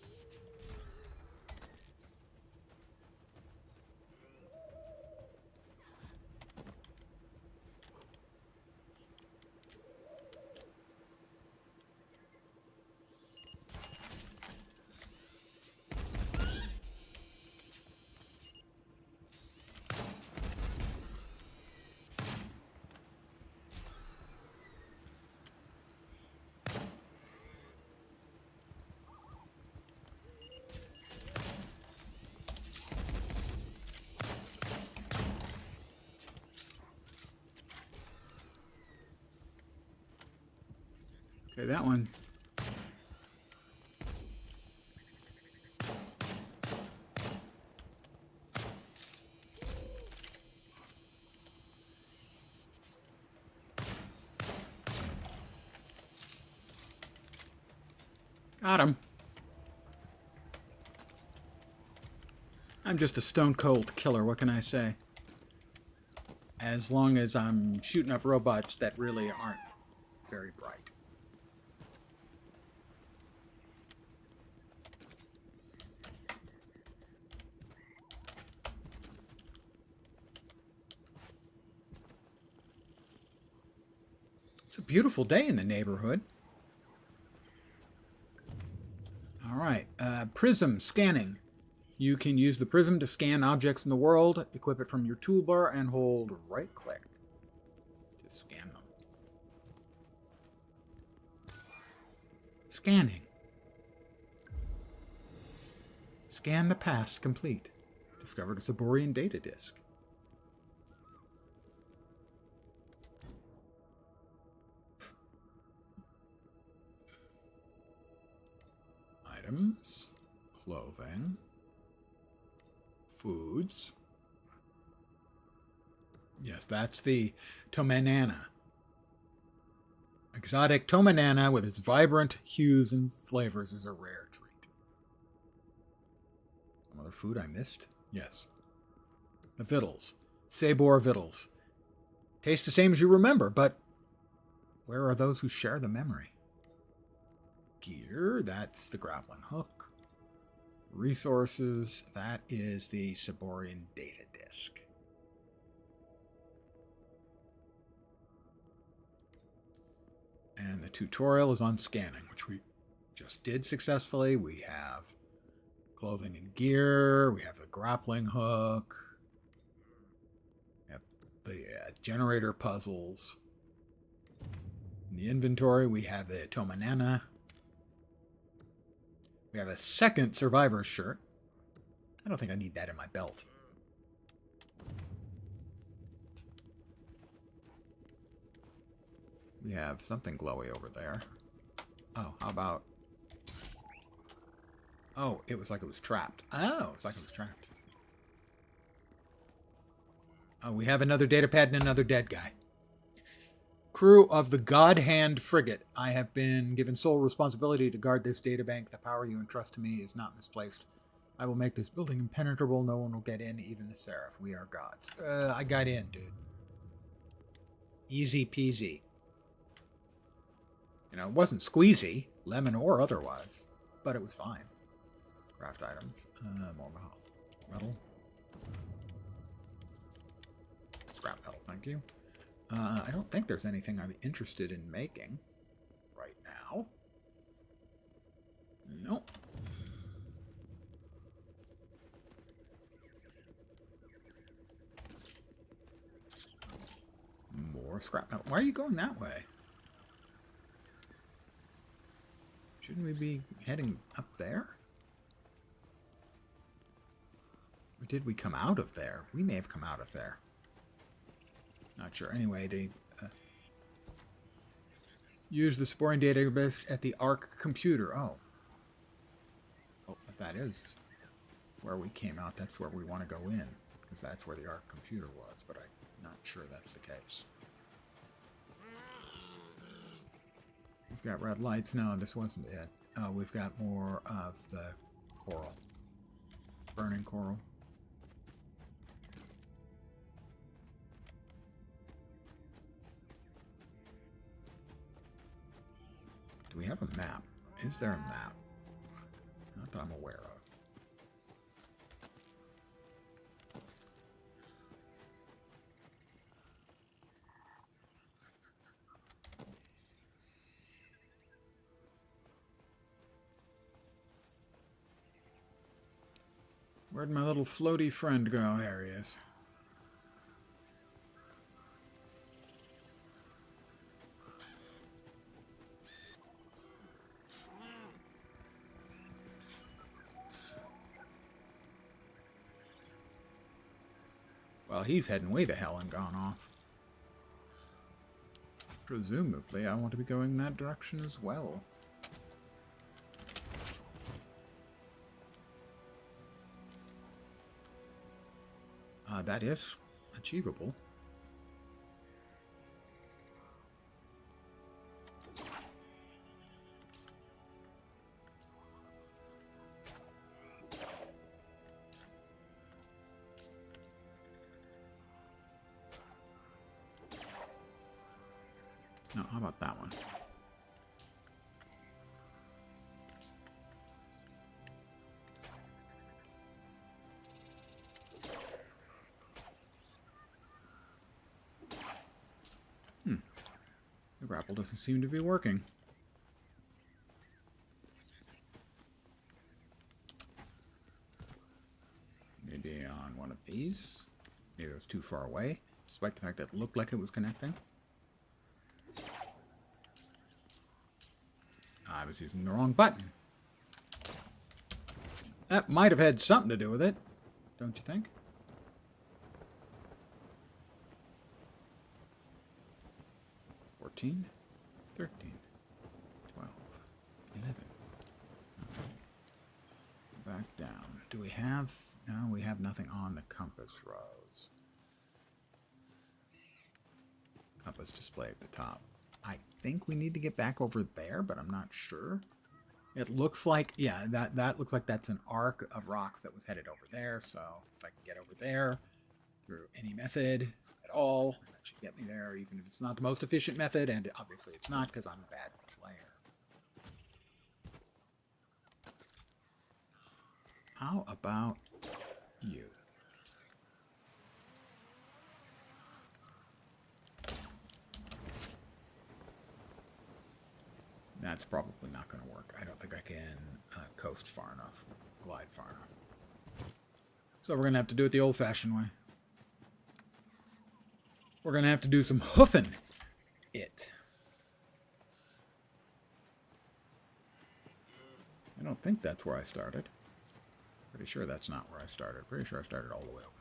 Okay, that one. Got him. I'm just a stone cold killer, what can I say? As long as I'm shooting up robots that really aren't very bright. It's a beautiful day in the neighborhood. All right, prism scanning. You can use the prism to scan objects in the world, equip it from your toolbar, and hold right-click to scan them. Scanning. Scan the past complete. Discovered a Cyborian data disk. Items. Clothing. Foods. Yes, that's the Tomanana. Exotic Tomanana with its vibrant hues and flavors is a rare treat. Some other food I missed? Yes. The Vittles. Sabor Vittles. Taste the same as you remember, but where are those who share the memory? Gear, that's the grappling hook. Resources, that is the Cyborian data disk. And the tutorial is on scanning, which we just did successfully. We have clothing and gear. We have the grappling hook. We have the generator puzzles. In the inventory, we have the Tomanana. We have a second survivor's shirt. I don't think I need that in my belt. We have something glowy over there. Oh, how about... Oh, it was like it was trapped. Oh, it's like it was trapped. Oh, we have another data pad and another dead guy. Crew of the God Hand frigate. I have been given sole responsibility to guard this databank. The power you entrust to me is not misplaced. I will make this building impenetrable. No one will get in, even the Seraph. We are gods. I got in, dude. Easy peasy. You know, it wasn't squeezy, lemon or otherwise, but it was fine. Craft items. More metal. Scrap metal, thank you. I don't think there's anything I'm interested in making right now. Nope. More scrap metal. Why are you going that way? Shouldn't we be heading up there? Or did we come out of there? We may have come out of there. Not sure. Anyway, they use the Cyborian database at the ARC computer. Oh. Oh, if that is where we came out, that's where we want to go in. Because that's where the ARC computer was, but I'm not sure that's the case. We've got red lights. No, this wasn't it. Oh, we've got more of the coral. Burning coral. Do we have a map? Is there a map? Not that I'm aware of. Where'd my little floaty friend go? There he is. Well, he's heading way the hell and gone off. Presumably, I want to be going in that direction as well. That is achievable. No, how about that one? The grapple doesn't seem to be working. Maybe on one of these. Maybe it was too far away, despite the fact that it looked like it was connecting. I was using the wrong button. That might have had something to do with it, don't you think? $14, $13, $12, $11. Back down. Do we have... No, we have nothing on the compass rose. Compass display at the top. I think we need to get back over there, but I'm not sure. It looks like, yeah, that looks like that's an arc of rocks that was headed over there. So if I can get over there through any method at all, that should get me there, even if it's not the most efficient method, and obviously it's not because I'm a bad player. How about you? That's probably not going to work. I don't think I can coast far enough, glide far enough. So we're going to have to do it the old-fashioned way. We're going to have to do some hoofing it. I don't think that's where I started. Pretty sure that's not where I started. Pretty sure I started all the way over there.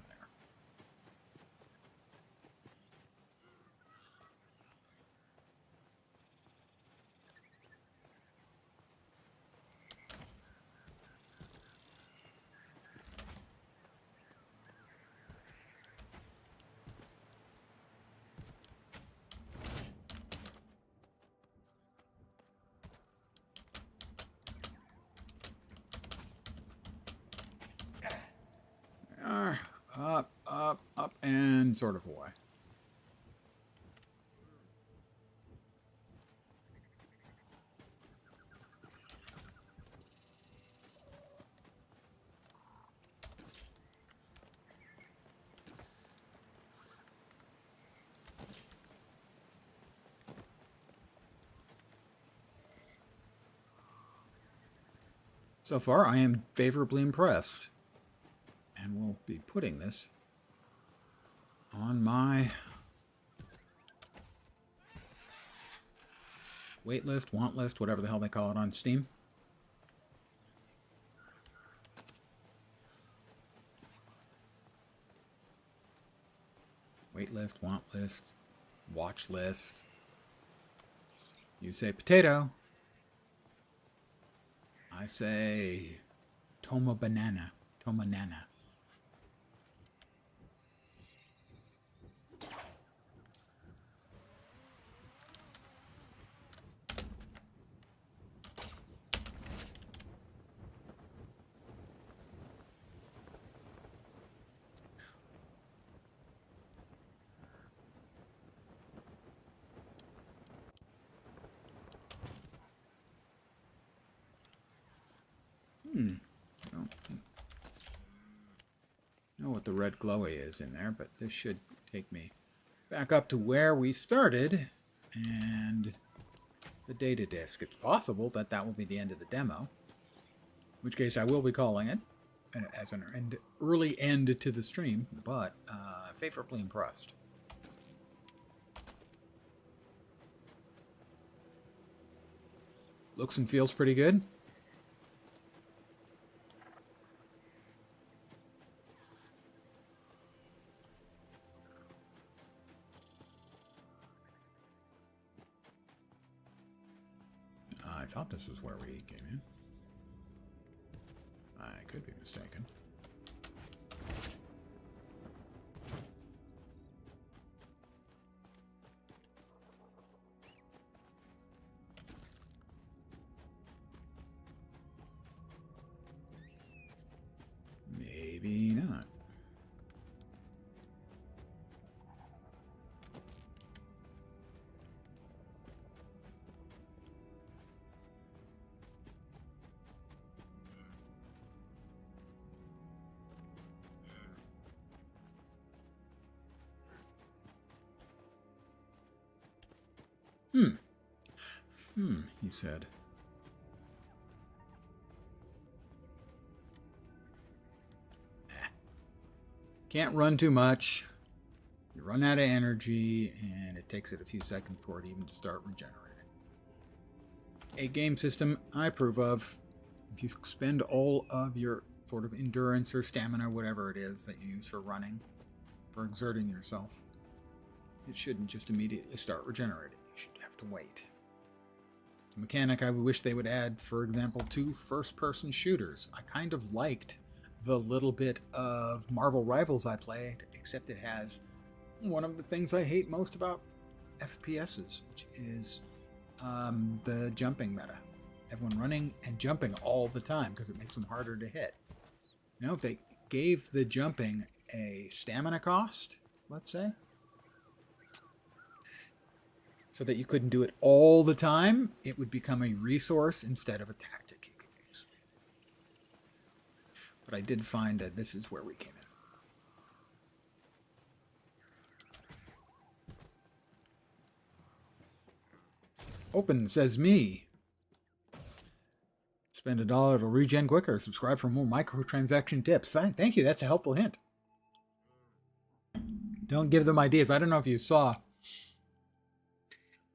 Up, and sort of away. So far, I am favorably impressed. And we'll be putting this on my wait list, want list, whatever the hell they call it on Steam. Wait list, want list, watch list. You say potato. I say Toma banana. Toma nana. I don't know what the red glowy is in there, but this should take me back up to where we started and the data disk. It's possible that that will be the end of the demo, in which case I will be calling it as an early end to the stream, but favorably impressed. Looks and feels pretty good. I thought this was where we came in. I could be mistaken. Maybe not. He said. Can't run too much. You run out of energy, and it takes it a few seconds for it even to start regenerating. A game system I approve of. If you spend all of your sort of endurance or stamina, whatever it is that you use for running, for exerting yourself, it shouldn't just immediately start regenerating. You should have to wait. It's a mechanic I wish they would add, for example, to first-person shooters. I kind of liked the little bit of Marvel Rivals I played, except it has one of the things I hate most about FPSs, which is the jumping meta. Everyone running and jumping all the time because it makes them harder to hit. You know, if they gave the jumping a stamina cost, let's say, so that you couldn't do it all the time, it would become a resource instead of a tactic you could use. But I did find that this is where we came in. Open, says me. Spend $1 to regen quicker. Subscribe for more microtransaction tips. Thank you. That's a helpful hint. Don't give them ideas. I don't know if you saw.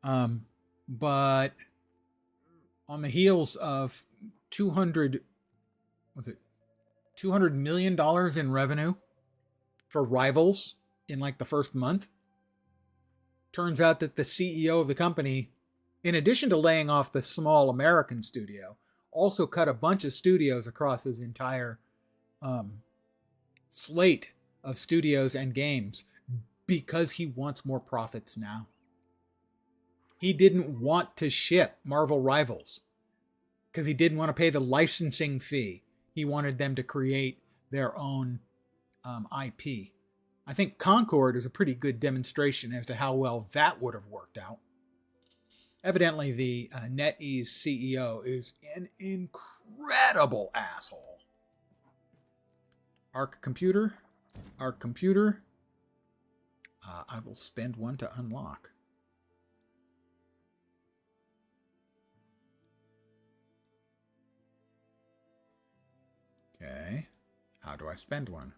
But on the heels of $200 million in revenue for Rivals in like the first month, turns out that the CEO of the company, in addition to laying off the small American studio, also cut a bunch of studios across his entire slate of studios and games because he wants more profits now. He didn't want to ship Marvel Rivals because he didn't want to pay the licensing fee. He wanted them to create their own IP. I think Concord is a pretty good demonstration as to how well that would have worked out. Evidently, the NetEase CEO is an incredible asshole. Arc computer. I will spend one to unlock. Okay. How do I spend one?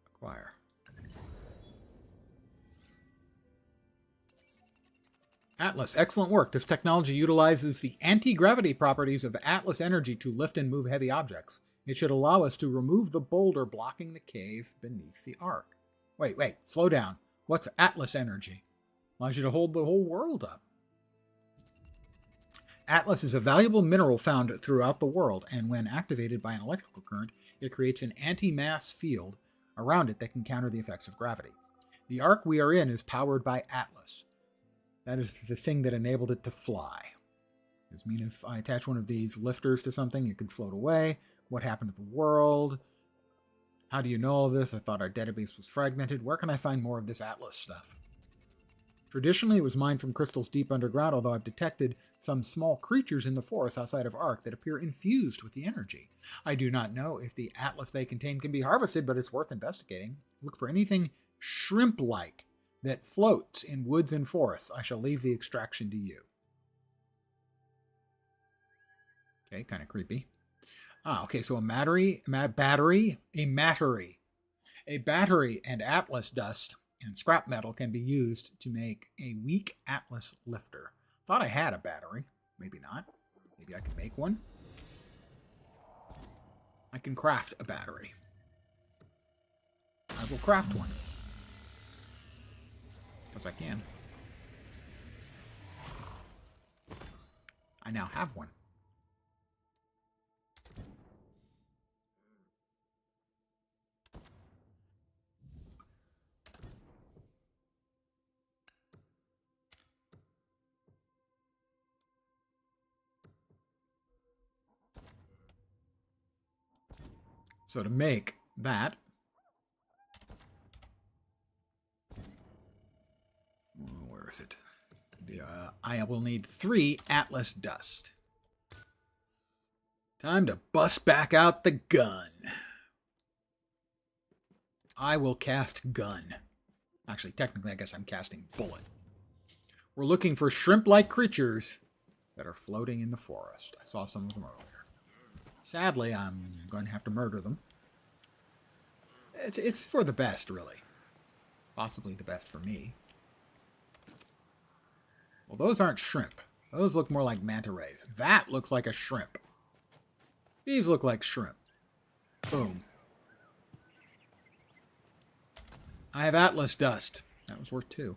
Acquire. Atlas, excellent work. This technology utilizes the anti-gravity properties of Atlas energy to lift and move heavy objects. It should allow us to remove the boulder blocking the cave beneath the ark. Wait, slow down. What's Atlas energy? Allows you to hold the whole world up. Atlas is a valuable mineral found throughout the world, and when activated by an electrical current, it creates an anti-mass field around it that can counter the effects of gravity. The ark we are in is powered by Atlas. That is the thing that enabled it to fly. Does mean if I attach one of these lifters to something, it could float away. What happened to the world? How do you know all this? I thought our database was fragmented. Where can I find more of this Atlas stuff? Traditionally, it was mined from crystals deep underground, although I've detected some small creatures in the forest outside of Ark that appear infused with the energy. I do not know if the Atlas they contain can be harvested, but it's worth investigating. Look for anything shrimp-like that floats in woods and forests. I shall leave the extraction to you. Okay, kind of creepy. Okay, so a battery and Atlas dust and scrap metal can be used to make a weak Atlas lifter. Thought I had a battery. Maybe not. Maybe I can make one. I can craft a battery. I will craft one. Because I can. I now have one. So to make that, where is it? I will need 3 Atlas dust. Time to bust back out the gun. I will cast gun. Actually, technically, I guess I'm casting bullet. We're looking for shrimp-like creatures that are floating in the forest. I saw some of them earlier. Sadly, I'm going to have to murder them. It's for the best, really. Possibly the best for me. Well, those aren't shrimp. Those look more like manta rays. That looks like a shrimp. These look like shrimp. Boom. I have Atlas dust. That was worth 2.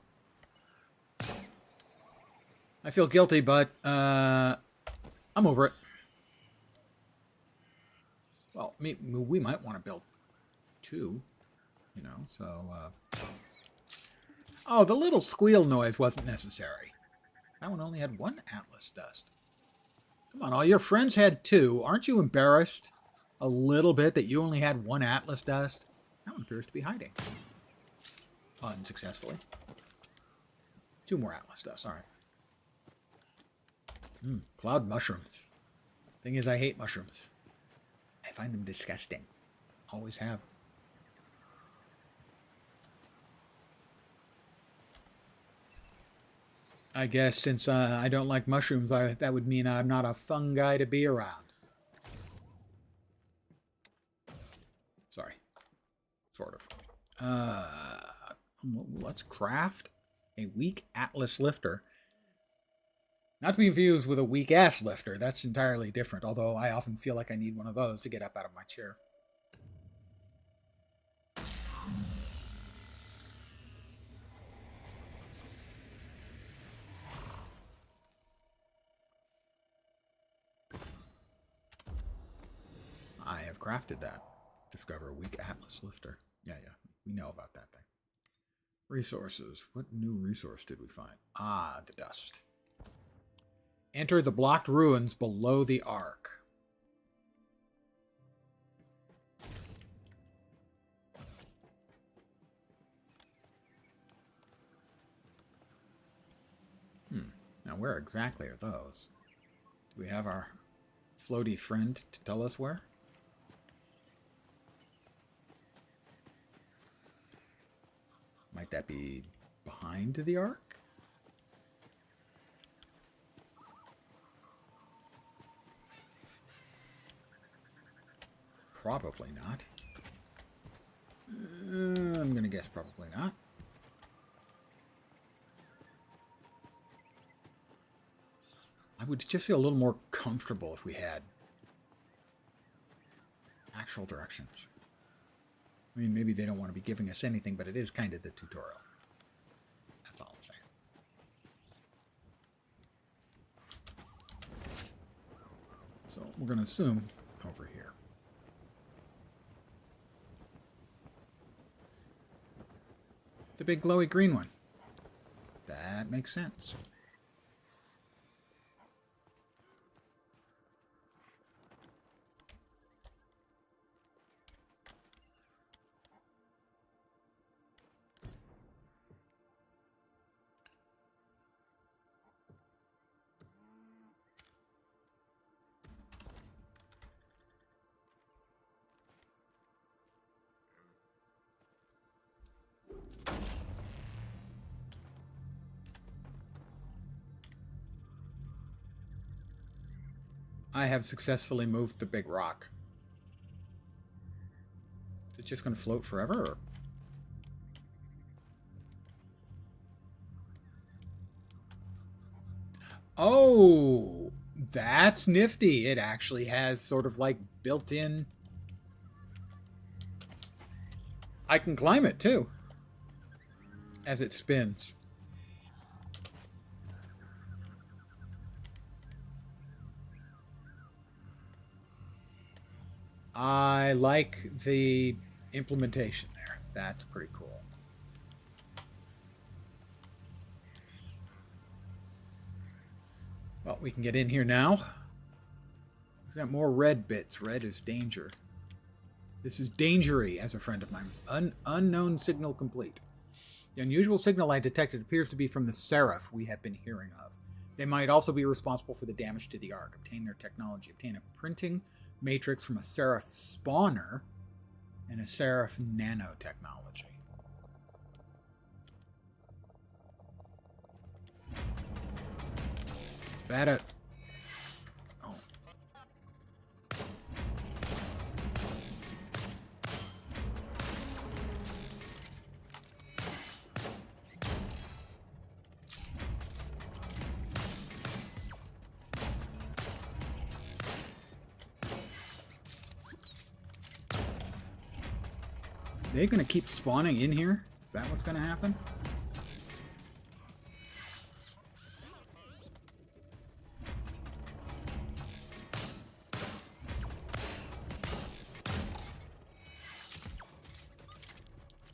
I feel guilty, but I'm over it. Well, we might want to build 2, you know, so... Oh, the little squeal noise wasn't necessary. That one only had 1 Atlas dust. Come on, all your friends had 2. Aren't you embarrassed a little bit that you only had 1 Atlas dust? That one appears to be hiding. Unsuccessfully. 2 more Atlas dust, alright. Cloud mushrooms. Thing is, I hate mushrooms. I find them disgusting. Always have. I guess since I don't like mushrooms, that would mean I'm not a fun guy to be around. Sorry. Sort of. Let's craft a weak Atlas lifter. Not to be confused with a weak ass lifter. That's entirely different, although I often feel like I need one of those to get up out of my chair. I have crafted that. Discover a weak Atlas lifter. Yeah, we know about that thing. Resources. What new resource did we find? Ah, the dust. Enter the blocked ruins below the Ark. Now, where exactly are those? Do we have our floaty friend to tell us where? Might that be behind the Ark? Probably not. I'm going to guess probably not. I would just feel a little more comfortable if we had actual directions. I mean, maybe they don't want to be giving us anything, but it is kind of the tutorial. That's all I'm saying. So we're going to assume over here. The big glowy green one. That makes sense. I have successfully moved the big rock. Is it just going to float forever? Or? Oh, that's nifty. It actually has sort of like built-in... I can climb it too as it spins. I like the implementation there. That's pretty cool. Well, we can get in here now. We've got more red bits. Red is danger. This is dangery, as a friend of mine. Unknown signal complete. The unusual signal I detected appears to be from the Seraph we have been hearing of. They might also be responsible for the damage to the Ark. Obtain their technology. Obtain a printing matrix from a Seraph spawner and a Seraph nanotechnology. Is that a... Oh. They're going to keep spawning in here? Is that what's going to happen?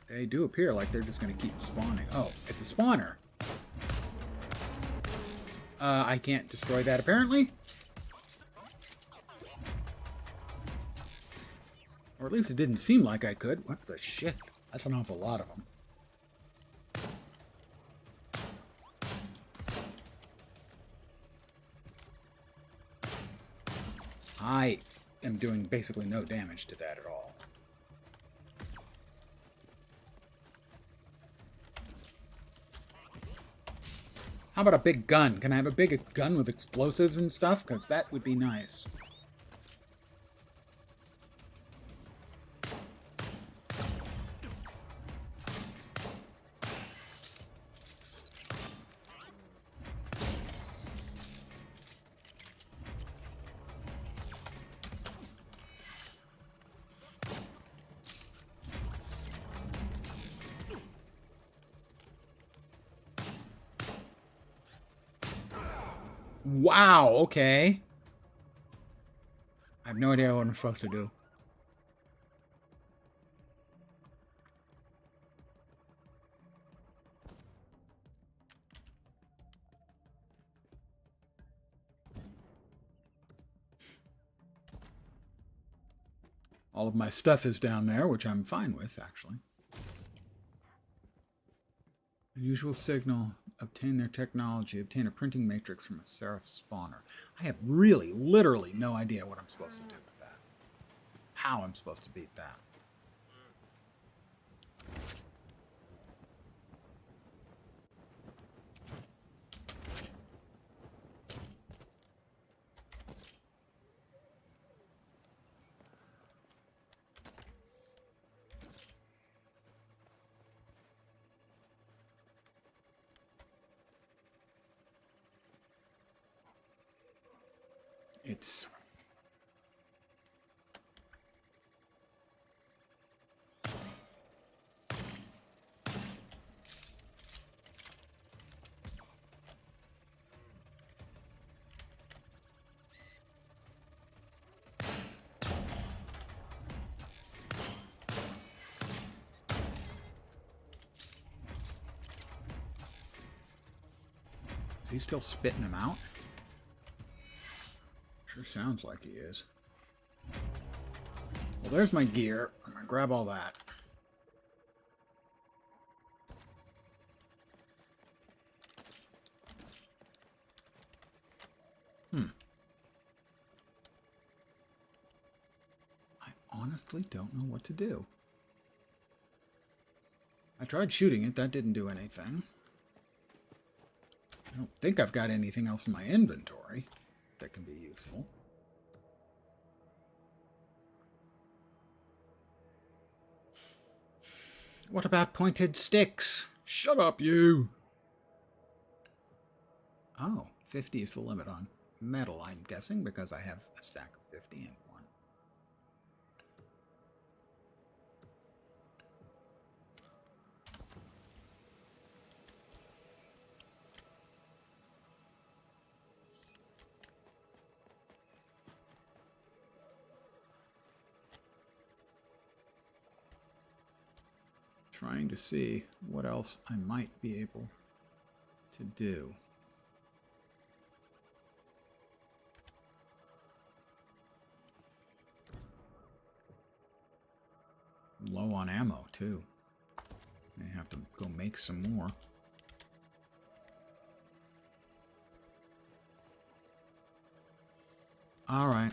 They do appear like they're just going to keep spawning. Oh, it's a spawner. I can't destroy that apparently. Or at least it didn't seem like I could. What the shit? That's an awful lot of them. I am doing basically no damage to that at all. How about a big gun? Can I have a big gun with explosives and stuff? Because that would be nice. Wow, okay. I have no idea what I'm supposed to do. All of my stuff is down there, which I'm fine with, actually. Unusual signal. Obtain their technology. Obtain a printing matrix from a Seraph spawner. I have really, literally no idea what I'm supposed to do with that. How I'm supposed to beat that. It's... Is he still spitting them out? Sure sounds like he is. Well, there's my gear. I'm gonna grab all that. I honestly don't know what to do. I tried shooting it. That didn't do anything. I don't think I've got anything else in my inventory that can be useful. What about pointed sticks? Shut up, you! Oh, 50 is the limit on metal, I'm guessing, because I have a stack of 50 and one. trying to see what else I might be able to do. I'm low on ammo, too. May have to go make some more. All right.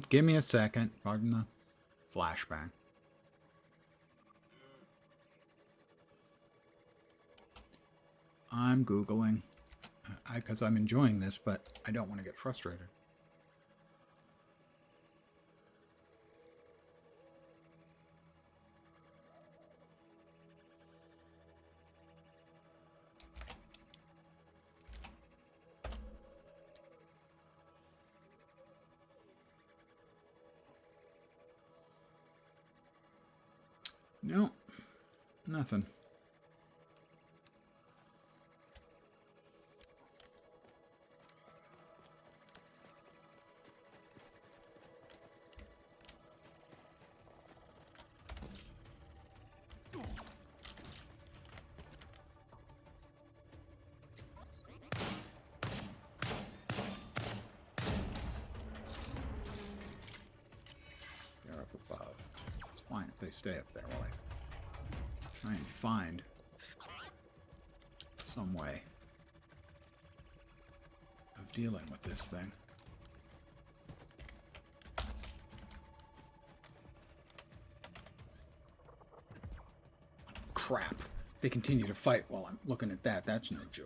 Give me a second. Pardon the flashbang. I'm Googling. Because I'm enjoying this, but I don't want to get frustrated. No, nothing. They're up above. It's fine if they stay up there while I try and find some way of dealing with this thing. Crap. They continue to fight while I'm looking at that. That's no joy.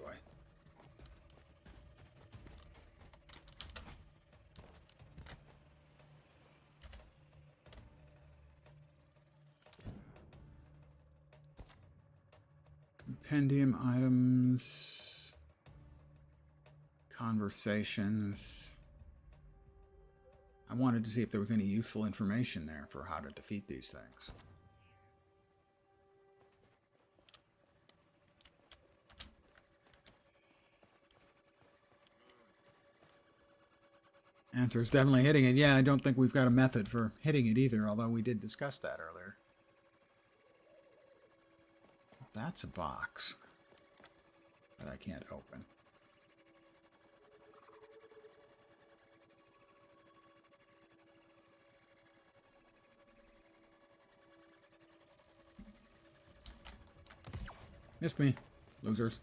Compendium items. Conversations. I wanted to see if there was any useful information there for how to defeat these things. Answer is definitely hitting it. Yeah, I don't think we've got a method for hitting it either, although we did discuss that earlier. That's a box that I can't open. Missed me, losers.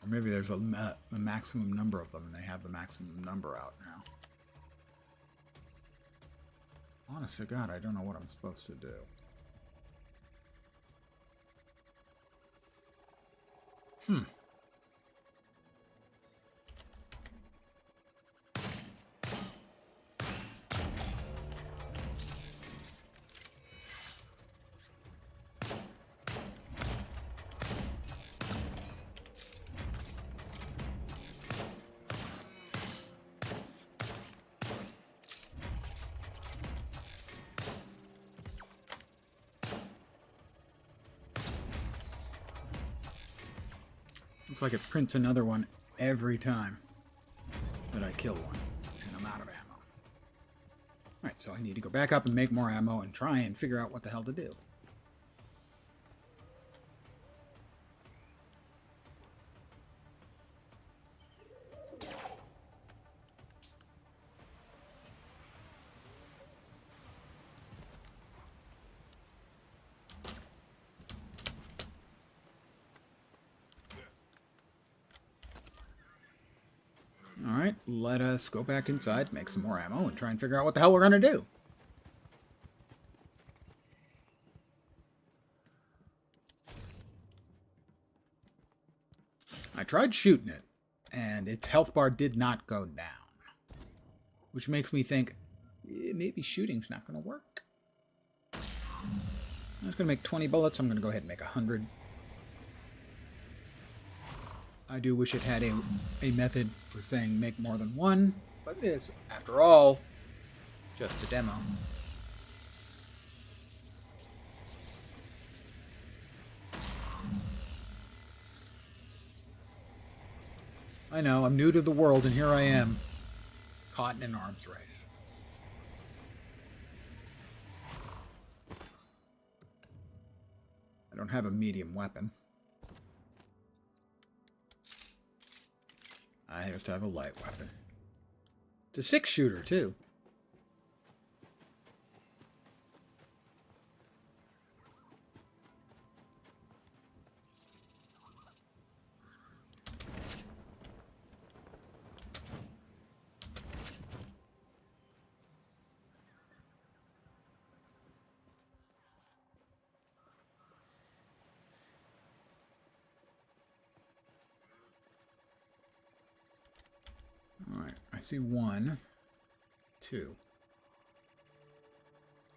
Or maybe there's a maximum number of them and they have the maximum number out now. Honest to God, I don't know what I'm supposed to do. Looks like it prints another one every time that I kill one, and I'm out of ammo. Alright, so I need to go back up and make more ammo and try and figure out what the hell to do. Alright, let us go back inside, make some more ammo, and try and figure out what the hell we're going to do. I tried shooting it, and its health bar did not go down. Which makes me think, maybe shooting's not going to work. I was going to make 20 bullets. I'm going to go ahead and make 100. I do wish it had a method for saying make more than one, but it is, after all, just a demo. I know, I'm new to the world, and here I am, caught in an arms race. I don't have a medium weapon. I just have a light weapon. It's a 6-shooter, too. Alright, I see 1, 2.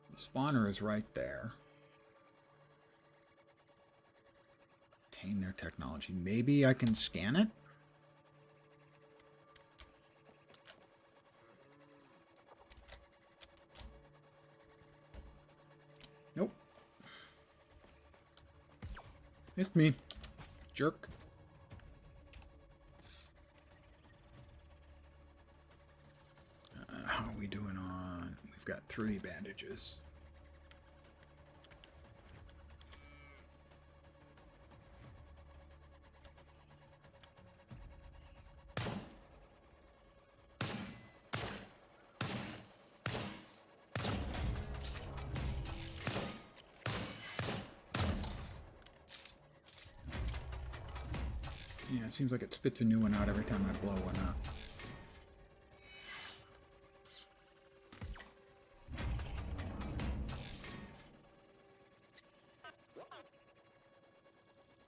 The spawner is right there. Obtain their technology. Maybe I can scan it? Nope. Missed me. Jerk. How are we doing on... We've got 3 bandages. Yeah, it seems like it spits a new one out every time I blow one up.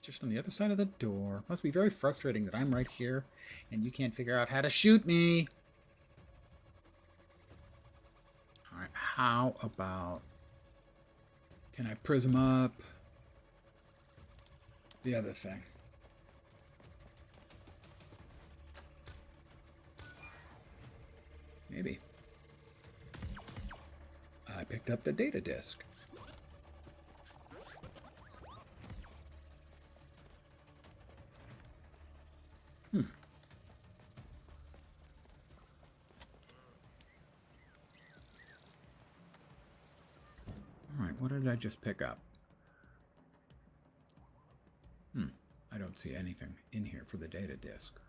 Just on the other side of the door. Must be very frustrating that I'm right here and you can't figure out how to shoot me. Alright, how about... Can I prism up the other thing? Maybe. I picked up the data disk. Alright, what did I just pick up? I don't see anything in here for the data disk.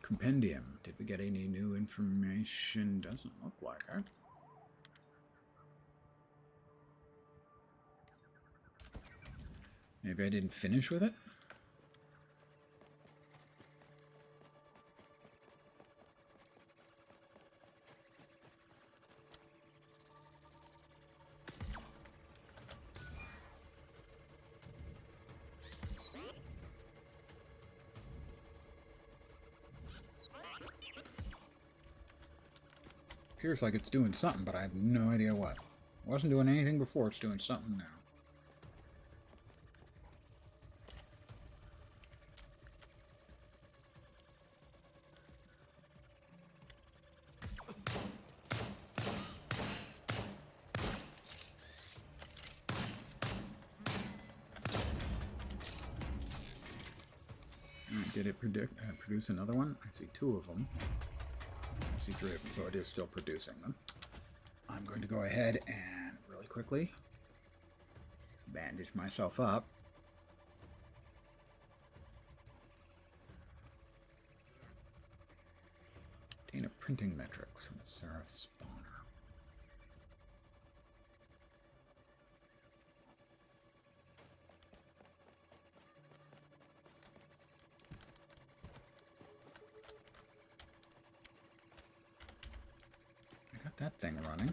Compendium. Did we get any new information? Doesn't look like it. Maybe I didn't finish with it? Appears like it's doing something, but I have no idea what. It wasn't doing anything before, it's doing something now. Did it produce another one? I see 2 of them. I see 3 of them, so it is still producing them. I'm going to go ahead and really quickly bandage myself up. Obtain a printing metrics from the Seraph spawner. That thing running.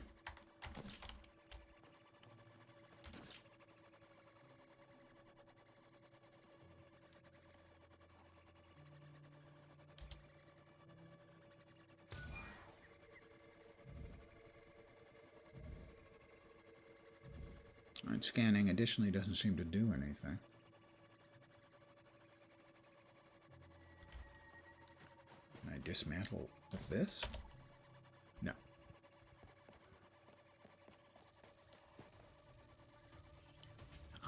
Alright, scanning additionally doesn't seem to do anything. Can I dismantle with this? No.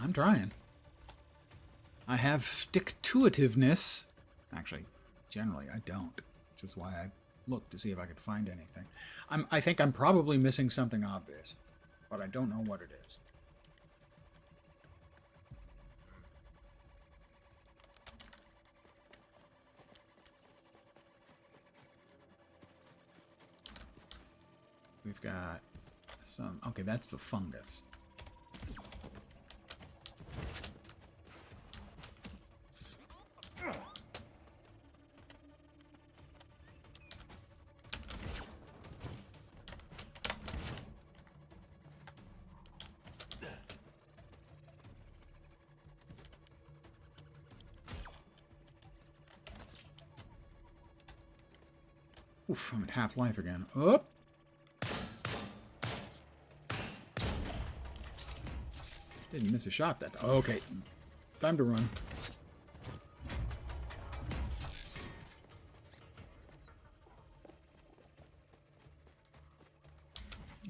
I'm trying. I have stick-to-itiveness. Actually, generally I don't, which is why I looked to see if I could find anything. I think I'm probably missing something obvious, but I don't know what it is. We've got some... Okay, that's the fungus. Oof, I'm at half life again. Oop! Didn't miss a shot that time. Okay, time to run.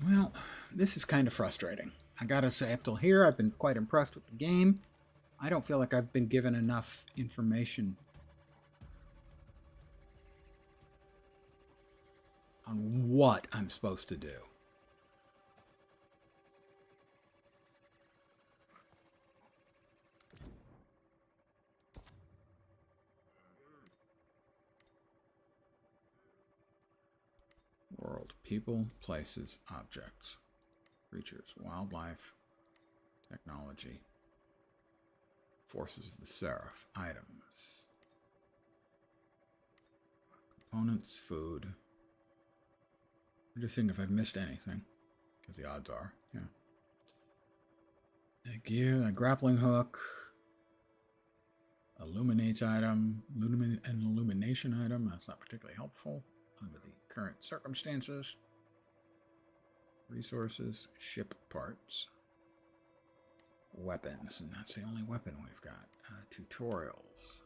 Well, this is kind of frustrating. I gotta say, up till here, I've been quite impressed with the game. I don't feel like I've been given enough information on what I'm supposed to do. World. People, places, objects, creatures, wildlife, technology, forces of the Seraph, items, components, food. I'm just seeing if I've missed anything, because the odds are, yeah. A gear, a grappling hook, illuminates item, an illumination item. That's not particularly helpful under the current circumstances. Resources, ship parts, weapons, and that's the only weapon we've got. Tutorials,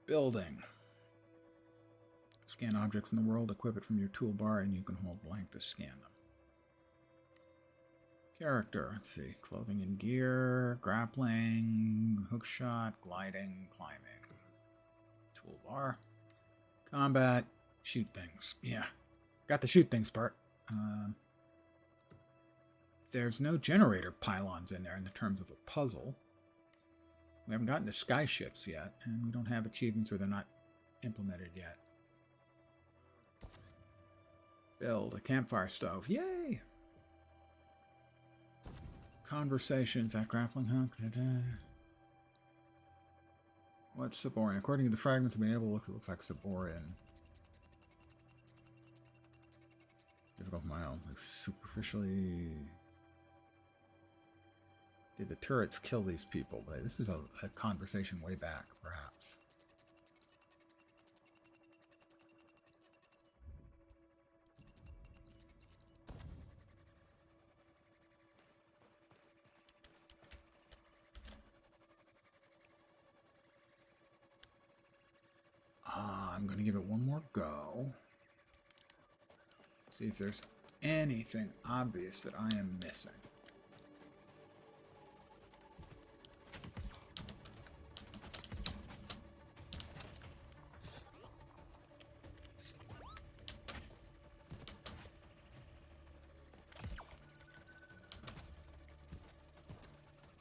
building. Scan objects in the world, equip it from your toolbar, and you can hold blank to scan them. Character, let's see, clothing and gear, grappling, hookshot, gliding, climbing. Toolbar. Combat, shoot things. Yeah, got the shoot things part. There's no generator pylons in there in the terms of a puzzle. We haven't gotten to skyships yet, and we don't have achievements or they're not implemented yet. Build a campfire stove. Yay! Conversations at grappling hook. What's Saborian? According to the fragments I've been able to look, it looks like Saborian. Difficult for my own. Like superficially. Did the turrets kill these people? But this is a conversation way back, perhaps. I'm going to give it one more go. See if there's anything obvious that I am missing.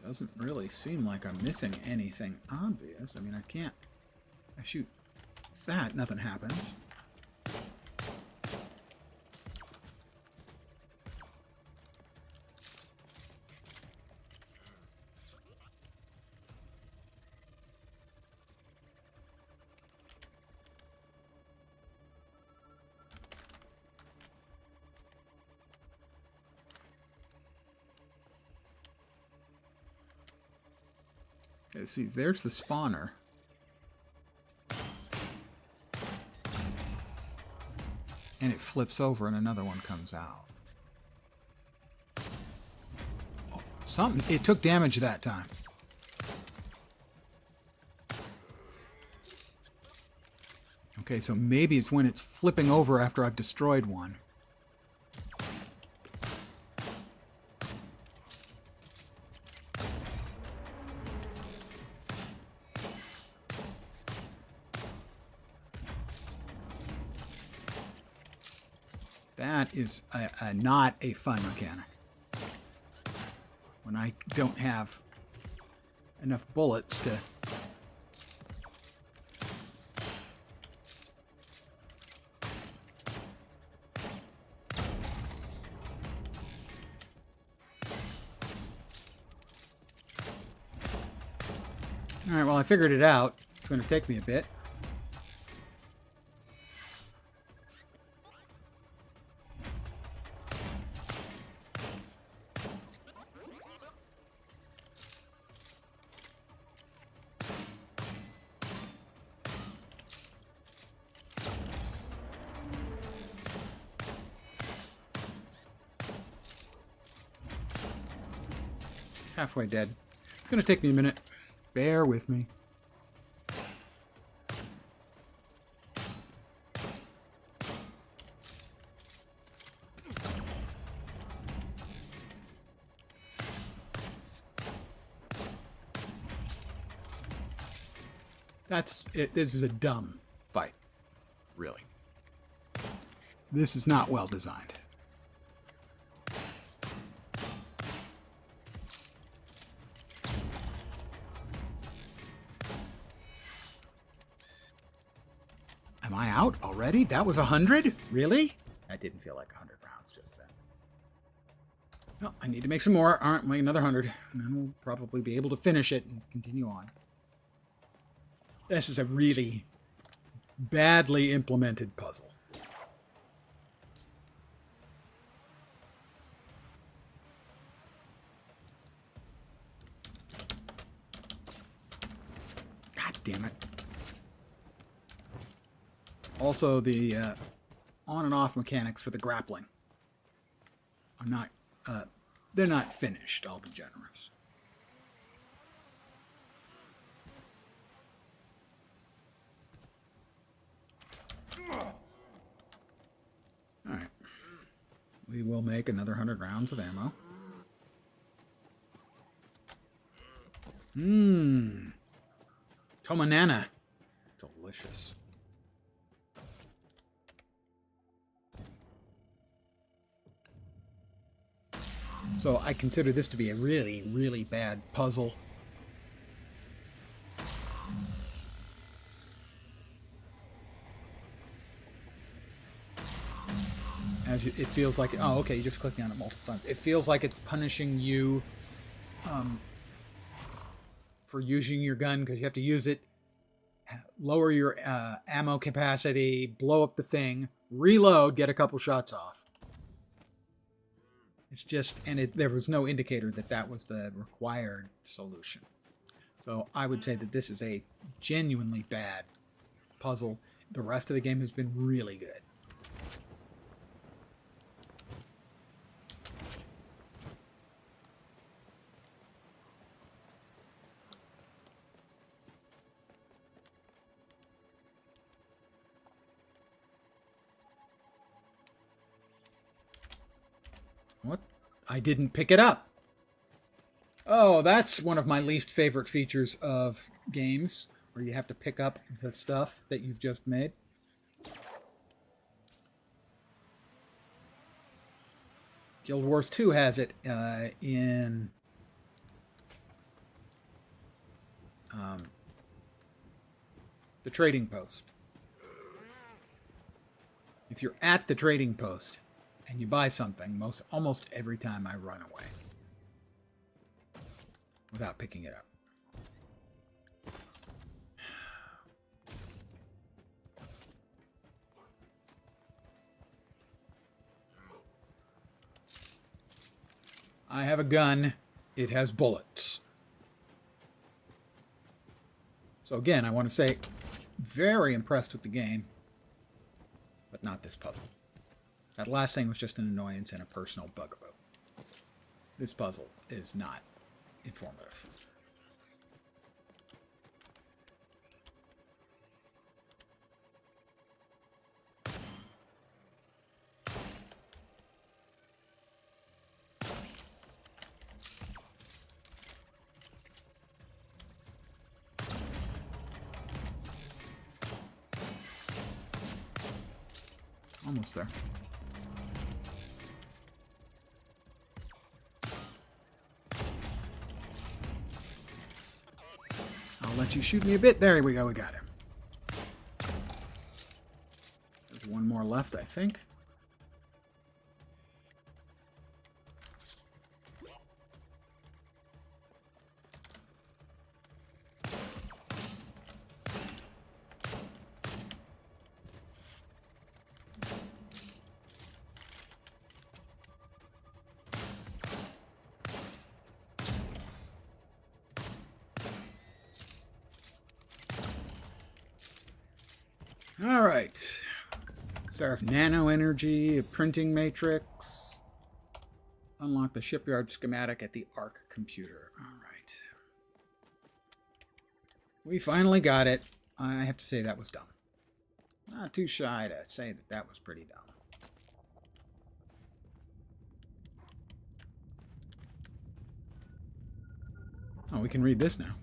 Doesn't really seem like I'm missing anything obvious. I mean, I can't... I shoot that, nothing happens. Okay, see, there's the spawner. And it flips over and another one comes out. Something. It took damage that time. Okay, so maybe it's when it's flipping over after I've destroyed one. That is not a fun mechanic. When I don't have enough bullets to... Alright, well, I figured it out. It's going to take me a bit. It's halfway dead. It's going to take me a minute. Bear with me. That's it. This is a dumb fight. Really. This is not well designed. Am I out already? That was 100? Really? That didn't feel like 100 rounds just then. Well, I need to make some more. All right, make another 100. And then we'll probably be able to finish it and continue on. This is a really badly implemented puzzle. God damn it. Also, the on and off mechanics for the grappling are not, they're not finished, I'll be generous. Alright. We will make another 100 rounds of ammo. Tomanana. Delicious. So I consider this to be a really, really bad puzzle. As it feels like... Oh, okay, you're just clicking on it multiple times. It feels like it's punishing you for using your gun because you have to use it. Lower your ammo capacity, blow up the thing, reload, get a couple shots off. It's just, and there was no indicator that that was the required solution. So I would say that this is a genuinely bad puzzle. The rest of the game has been really good. What? I didn't pick it up. Oh, that's one of my least favorite features of games, where you have to pick up the stuff that you've just made. Guild Wars 2 has it in the trading post. If you're at the trading post and you buy something, almost every time I run away without picking it up. I have a gun. It has bullets. So again, I want to say, very impressed with the game, but not this puzzle. That last thing was just an annoyance and a personal bugaboo. This puzzle is not informative. Almost there. I'll let you shoot me a bit. There we go. We got him. There's one more left, I think. All right. Seraph Nano Energy, a printing matrix. Unlock the shipyard schematic at the ARC computer. All right. We finally got it. I have to say that was dumb. Not too shy to say that that was pretty dumb. Oh, we can read this now.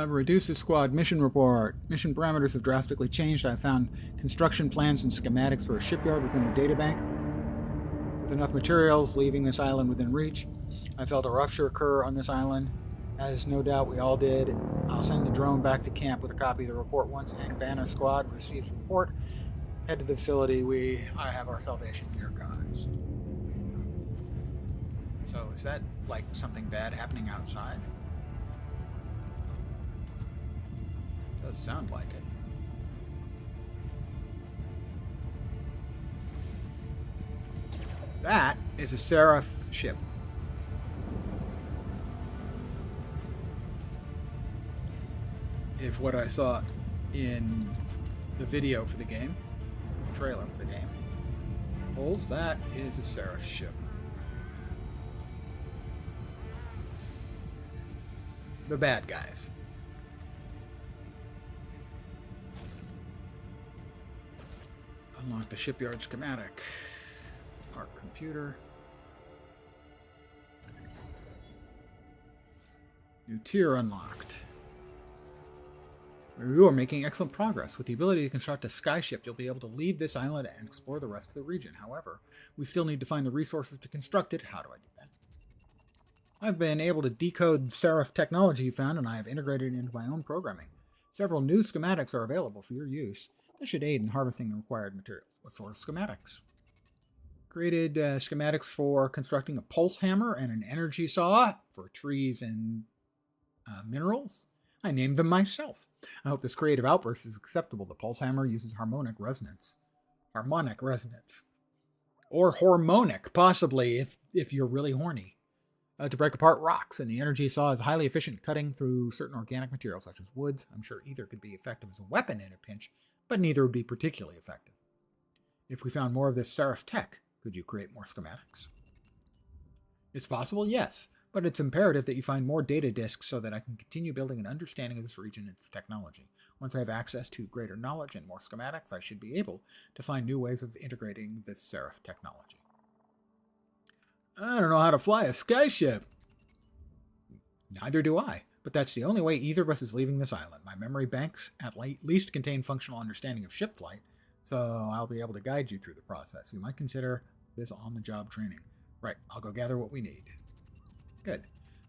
Reduce the squad mission report. Mission parameters have drastically changed. I found construction plans and schematics for a shipyard within the databank. With enough materials leaving this island within reach, I felt a rupture occur on this island, as no doubt we all did. I'll send the drone back to camp with a copy of the report once Angbana squad receives the report. Head to the facility. I have our salvation here, guys. So is that like something bad happening outside? Does sound like it. That is a Seraph ship. If what I saw in the video for the game, the trailer for the game, holds, that is a Seraph ship. The bad guys. Unlock the shipyard schematic. ARC computer. New tier unlocked. You are making excellent progress. With the ability to construct a skyship, you'll be able to leave this island and explore the rest of the region. However, we still need to find the resources to construct it. How do I do that? I've been able to decode Seraph technology you found, and I have integrated it into my own programming. Several new schematics are available for your use. This should aid in harvesting the required materials. What sort of schematics? Created schematics for constructing a pulse hammer and an energy saw for trees and minerals. I named them myself. I hope this creative outburst is acceptable. The pulse hammer uses harmonic resonance. Harmonic resonance. Or hormonic, possibly, if you're really horny. To break apart rocks, and the energy saw is highly efficient cutting through certain organic materials such as woods. I'm sure either could be effective as a weapon in a pinch, but neither would be particularly effective. If we found more of this Seraph tech, could you create more schematics? It's possible, yes, but it's imperative that you find more data disks so that I can continue building an understanding of this region and its technology. Once I have access to greater knowledge and more schematics, I should be able to find new ways of integrating this Seraph technology. I don't know how to fly a skyship. Neither do I, but that's the only way either of us is leaving this island. My memory banks at least contain functional understanding of ship flight, so I'll be able to guide you through the process. You might consider this on-the-job training. Right, I'll go gather what we need. Good.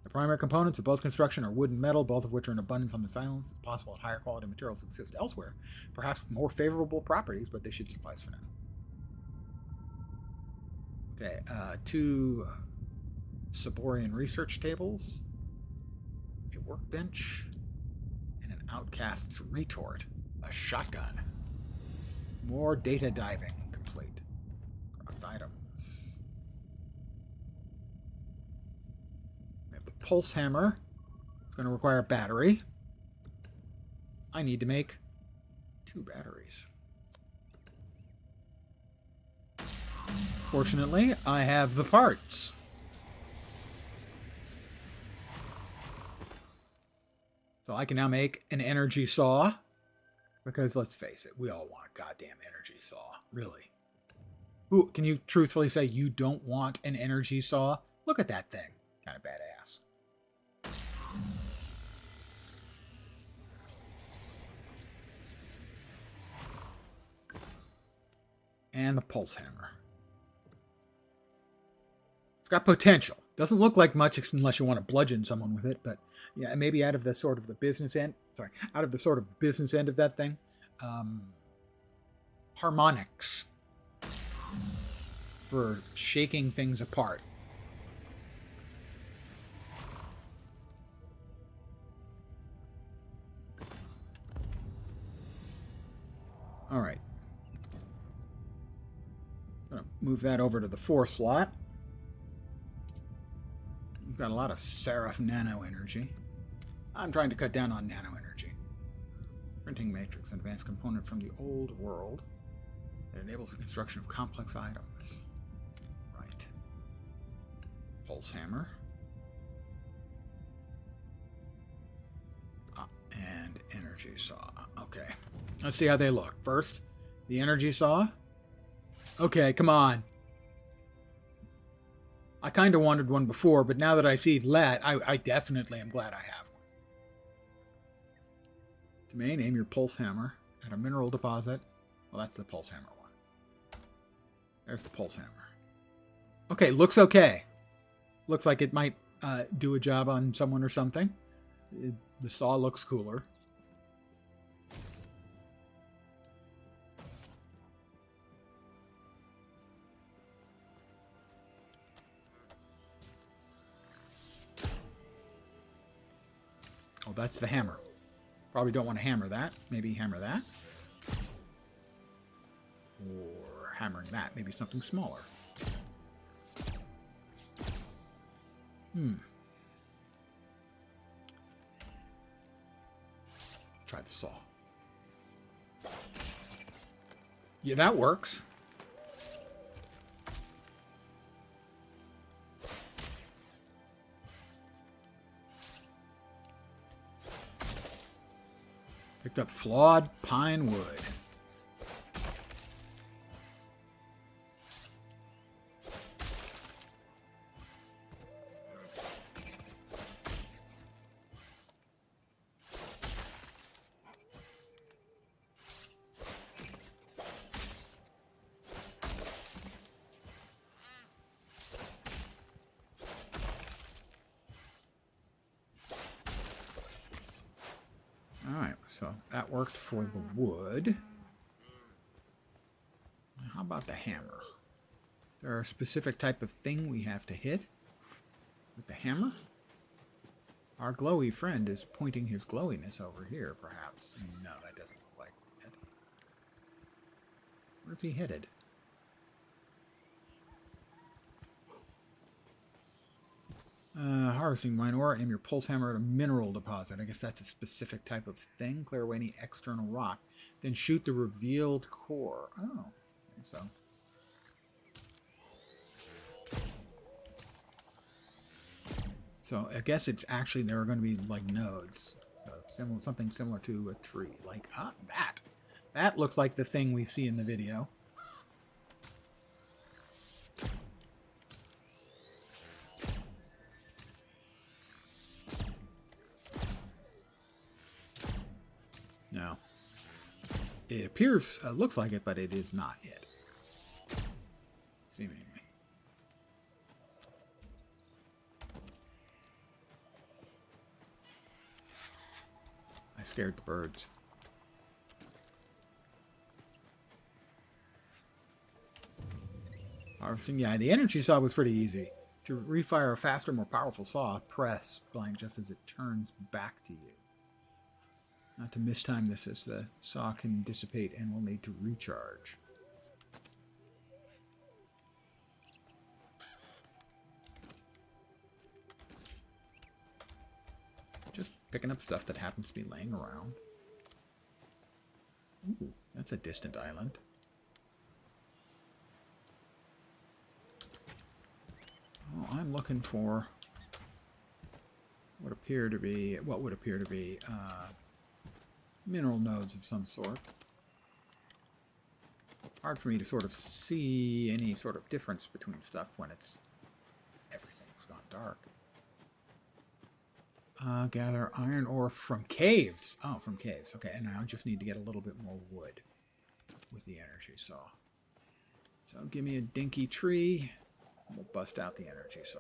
The primary components of both construction are wood and metal, both of which are in abundance on this island. It's possible that higher quality materials exist elsewhere, perhaps with more favorable properties, but they should suffice for now. Okay, 2 Saborian research tables, a workbench, and an outcast's retort, a shotgun. More data diving complete. Craft items. We have the pulse hammer. It's going to require a battery. I need to make 2 batteries. Fortunately, I have the parts. So I can now make an energy saw. Because let's face it, we all want a goddamn energy saw. Really. Ooh, can you truthfully say you don't want an energy saw? Look at that thing. Kind of badass. And the pulse hammer. It's got potential. Doesn't look like much unless you want to bludgeon someone with it, but yeah, maybe out of the sort of the business end. Sorry, out of the sort of business end of that thing. Harmonics for shaking things apart. All right. Gonna move that over to the 4 slot. We've got a lot of Seraph nano energy. I'm trying to cut down on nano energy. Printing matrix, an advanced component from the old world that enables the construction of complex items. Right. Pulse hammer. And energy saw. Okay. Let's see how they look. First, the energy saw. Okay, come on. I kind of wanted one before, but now that I see that, I definitely am glad I have one. Domain, aim your pulse hammer at a mineral deposit. Well, that's the pulse hammer one. There's the pulse hammer. Okay, looks okay. Looks like it might do a job on someone or something. The saw looks cooler. Oh, that's the hammer. Probably don't want to hammer that. Maybe hammer that. Or hammering that. Maybe something smaller. Try the saw. Yeah, that works. Picked up flawed pine wood. Alright, so that worked for the wood. How about the hammer? Is there a specific type of thing we have to hit with the hammer? Our glowy friend is pointing his glowiness over here, perhaps. No, that doesn't look like it. Where's he headed? Harvesting mine ore, aim your pulse hammer at a mineral deposit. I guess that's a specific type of thing. Clear away any external rock. Then shoot the revealed core. Oh, I think so. So I guess it's actually, there are going to be like nodes. So something similar to a tree. Like, that. That looks like the thing we see in the video. No. It appears, looks like it, but it is not it. Seemingly. I scared the birds. Harvesting, yeah, the energy saw was pretty easy. To refire a faster, more powerful saw, press blank just as it turns back to you. Not to mistime this, as the saw can dissipate and will need to recharge. Just picking up stuff that happens to be laying around. Ooh, that's a distant island. Oh, I'm looking for... what would appear to be mineral nodes of some sort. Hard for me to sort of see any sort of difference between stuff when everything's gone dark. Gather iron ore from caves. Oh, from caves. Okay, and I just need to get a little bit more wood with the energy saw. So give me a dinky tree. We'll bust out the energy saw.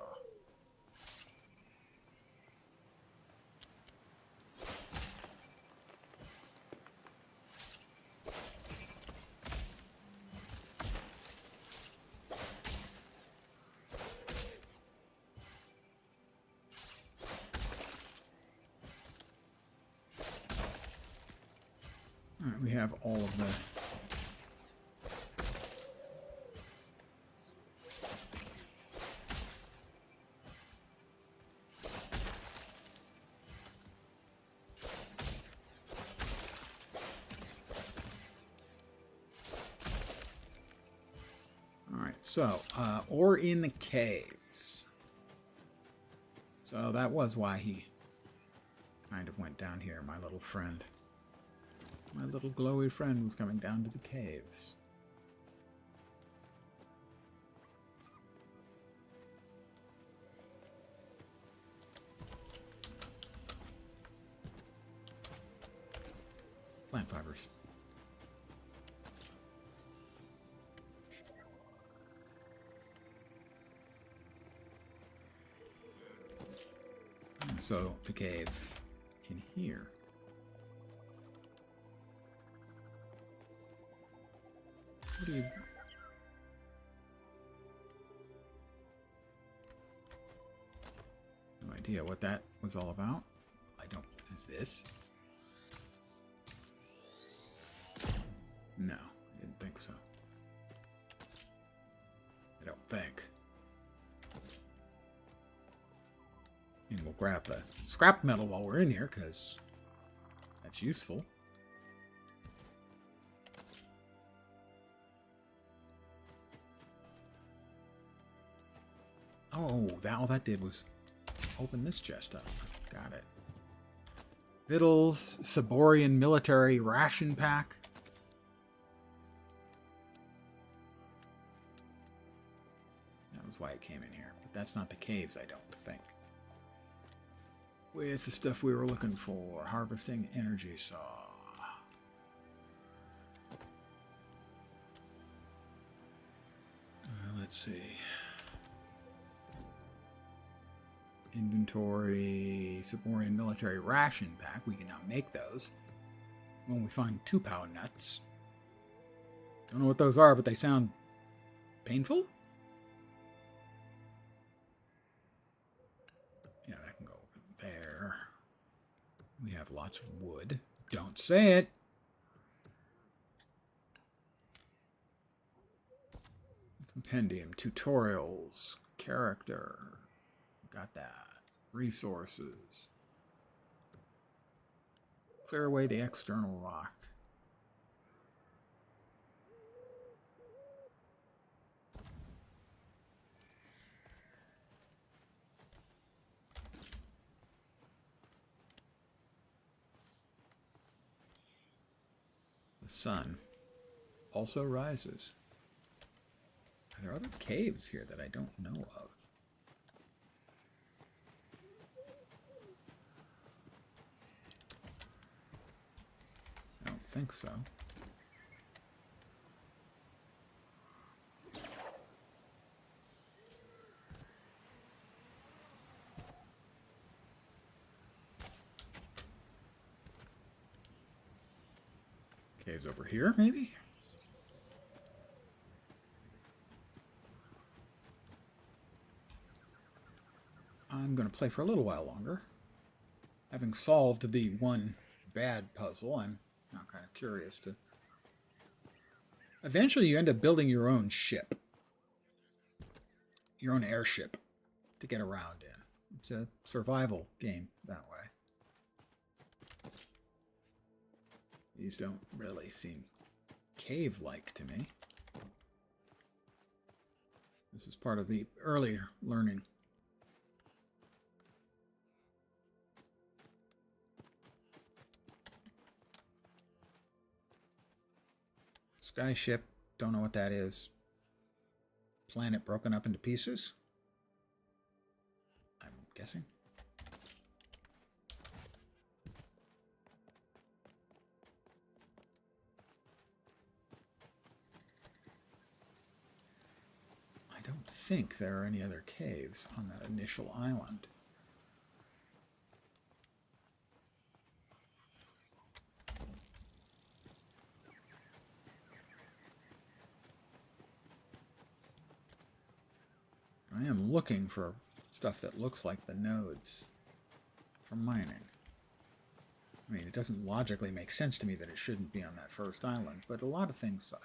All right, we have all of the So, ore in the caves. So that was why he kind of went down here, my little friend. My little glowy friend was coming down to the caves. Plant fibers. So, the cave in here. What do you... No idea what that was all about. I don't... Is this? No, I didn't think so. I don't think. And we'll grab the scrap metal while we're in here, because that's useful. Oh, all that did was open this chest up. Got it. Victuals, Saborian military ration pack. That was why it came in here. But that's not the caves, I don't think. With the stuff we were looking for. Harvesting energy saw. Let's see. Inventory, Saborian military ration pack. We can now make those when we find 2-pound nuts. Don't know what those are, but they sound painful. Yeah, that can go over there. We have lots of wood. Don't say it. Compendium, tutorials, character. Got that. Resources. Clear away the external rock. The sun also rises. Are there other caves here that I don't know of? I don't think so. Caves over here, maybe? I'm going to play for a little while longer. Having solved the one bad puzzle, I'm now kind of curious to... Eventually you end up building your own ship. Your own airship to get around in. It's a survival game that way. These don't really seem cave-like to me. This is part of the earlier learning. Skyship, don't know what that is. Planet broken up into pieces, I'm guessing. I don't think there are any other caves on that initial island. I am looking for stuff that looks like the nodes for mining. I mean, it doesn't logically make sense to me that it shouldn't be on that first island, but a lot of things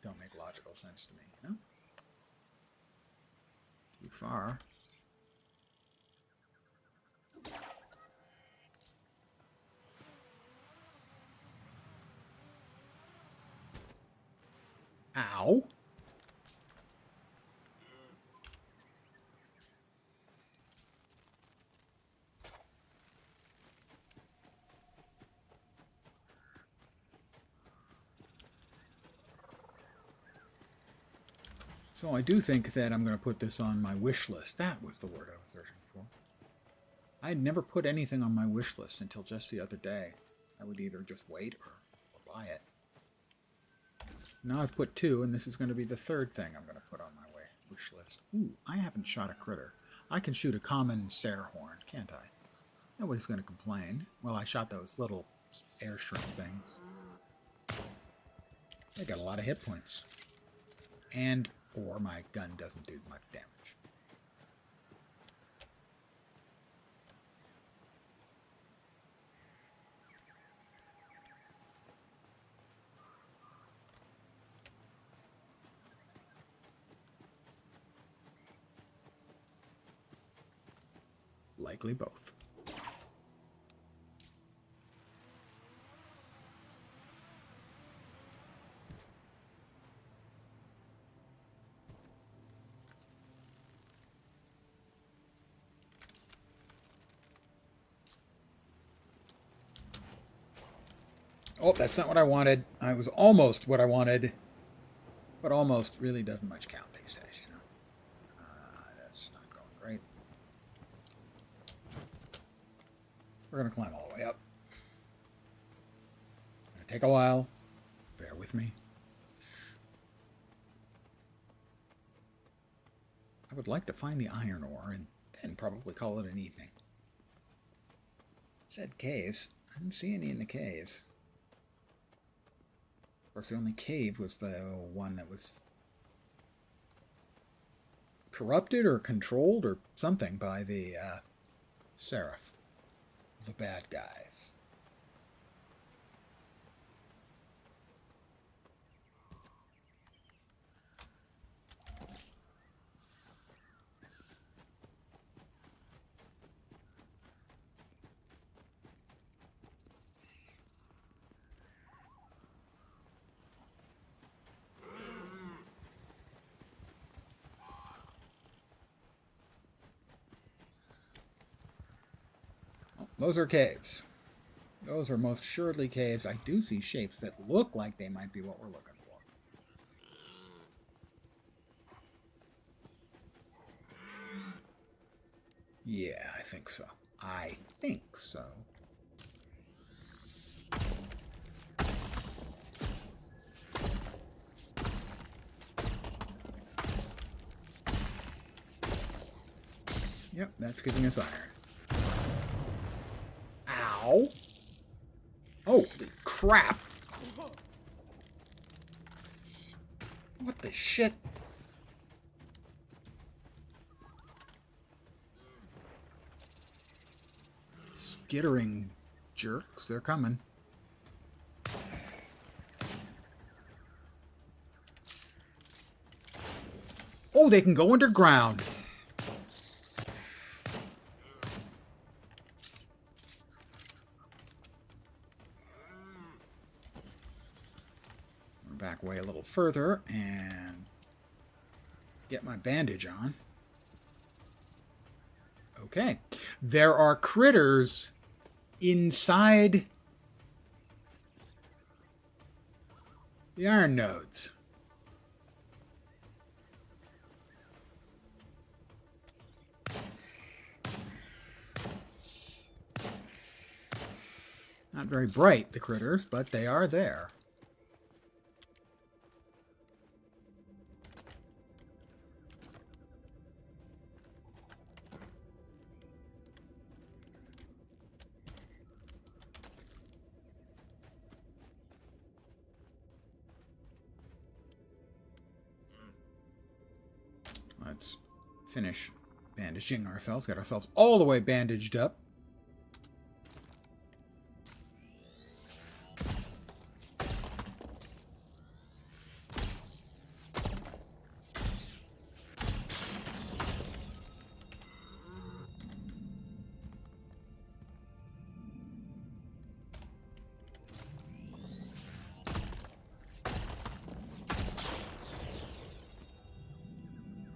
don't make logical sense to me, you know? Too far. Ow! So I do think that I'm going to put this on my wish list. That was the word I was searching for. I had never put anything on my wish list until just the other day. I would either just wait or buy it. Now I've put 2, and this is going to be the 3rd thing I'm going to put on my wish list. Ooh, I haven't shot a critter. I can shoot a common Sarahorn, can't I? Nobody's going to complain. Well, I shot those little air shrimp things. They got a lot of hit points. And or my gun doesn't do much damage. Likely both. Oh, that's not what I wanted. I was almost what I wanted. But almost really doesn't much count these days, you know. That's not going great. We're going to climb all the way up. It's going to take a while. Bear with me. I would like to find the iron ore and then probably call it an evening. It said caves. I didn't see any in the caves. Of course, the only cave was the one that was corrupted or controlled or something by the Seraph, the bad guys. Those are caves. Those are most assuredly caves. I do see shapes that look like they might be what we're looking for. Yeah, I think so. I think so. Yep, that's giving us iron. Ow! Holy crap! What the shit? Skittering jerks, they're coming. Oh, they can go underground. Back way a little further and get my bandage on. Okay. There are critters inside The iron nodes. Not very bright, the critters, but they are there. Let's finish bandaging ourselves. Get ourselves all the way bandaged up.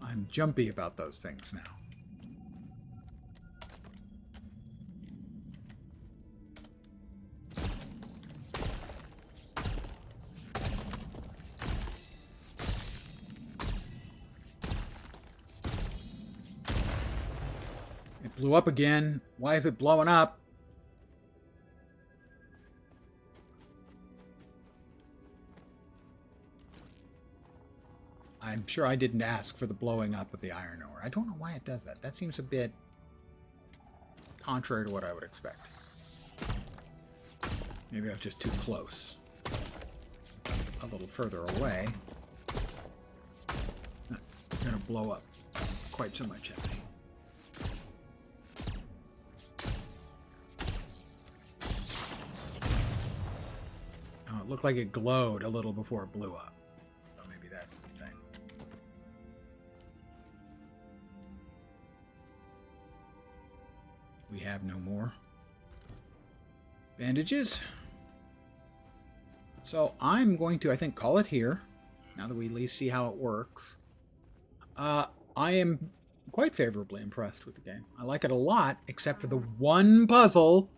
I'm jumpy about those things now. It blew up again. Why is it blowing up? I'm sure I didn't ask for the blowing up of the iron ore. I don't know why it does that. That seems a bit contrary to what I would expect. Maybe I was just too close. A little further away. Not going to blow up quite so much at me. Oh, it looked like it glowed a little before it blew up. We have no more bandages. So I'm going to, I think, call it here. Now that we at least see how it works. I am quite favorably impressed with the game. I like it a lot, except for the one puzzle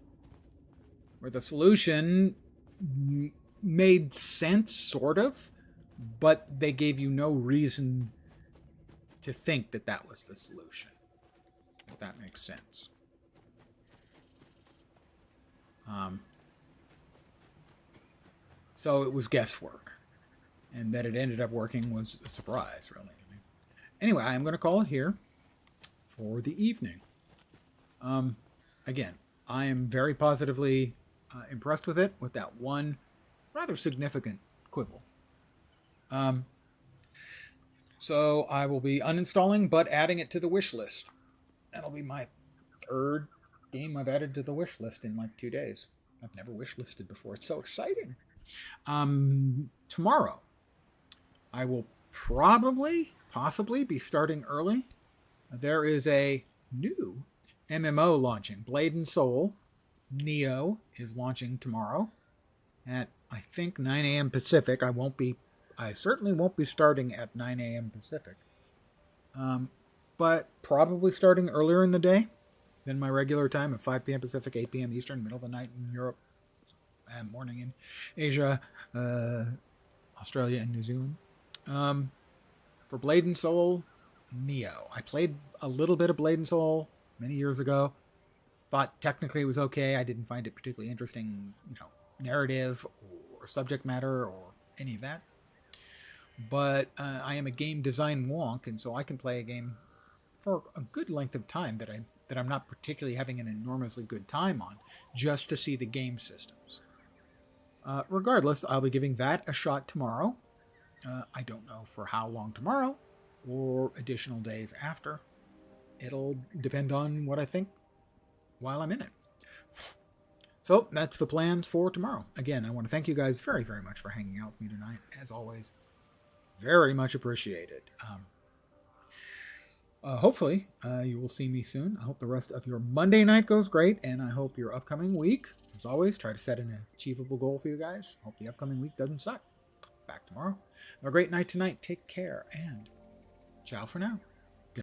where the solution made sense, sort of, but they gave you no reason to think that that was the solution. If that makes sense. So it was guesswork. And that it ended up working was a surprise, really. Anyway, I'm going to call it here for the evening. Again, I am very positively impressed with it, with that one rather significant quibble. So I will be uninstalling, but adding it to the wish list. That'll be my third game I've added to the wish list in like 2 days. I've never wish listed before. It's so exciting. Tomorrow, I will possibly be starting early. There is a new MMO launching. Blade and Soul Neo is launching tomorrow at, I think, 9 a.m. Pacific. I certainly won't be starting at 9 a.m. Pacific. But probably starting earlier in the day than my regular time at 5 p.m. Pacific, 8 p.m. Eastern, middle of the night in Europe, and morning in Asia, Australia, and New Zealand. For Blade and Soul Neo. I played a little bit of Blade and Soul many years ago. Thought technically it was okay. I didn't find it particularly interesting, narrative or subject matter or any of that. But I am a game design wonk, and so I can play a game for a good length of time that I'm not particularly having an enormously good time on, just to see the game systems. Regardless, I'll be giving that a shot tomorrow. I don't know for how long tomorrow or additional days after. It'll depend on what I think while I'm in it. So that's the plans for tomorrow. Again, I want to thank you guys very, very much for hanging out with me tonight. As always, very much appreciated. Hopefully, you will see me soon. I hope the rest of your Monday night goes great, and I hope your upcoming week, as always, try to set an achievable goal for you guys. Hope the upcoming week doesn't suck. Back tomorrow. Have a great night tonight. Take care, and ciao for now.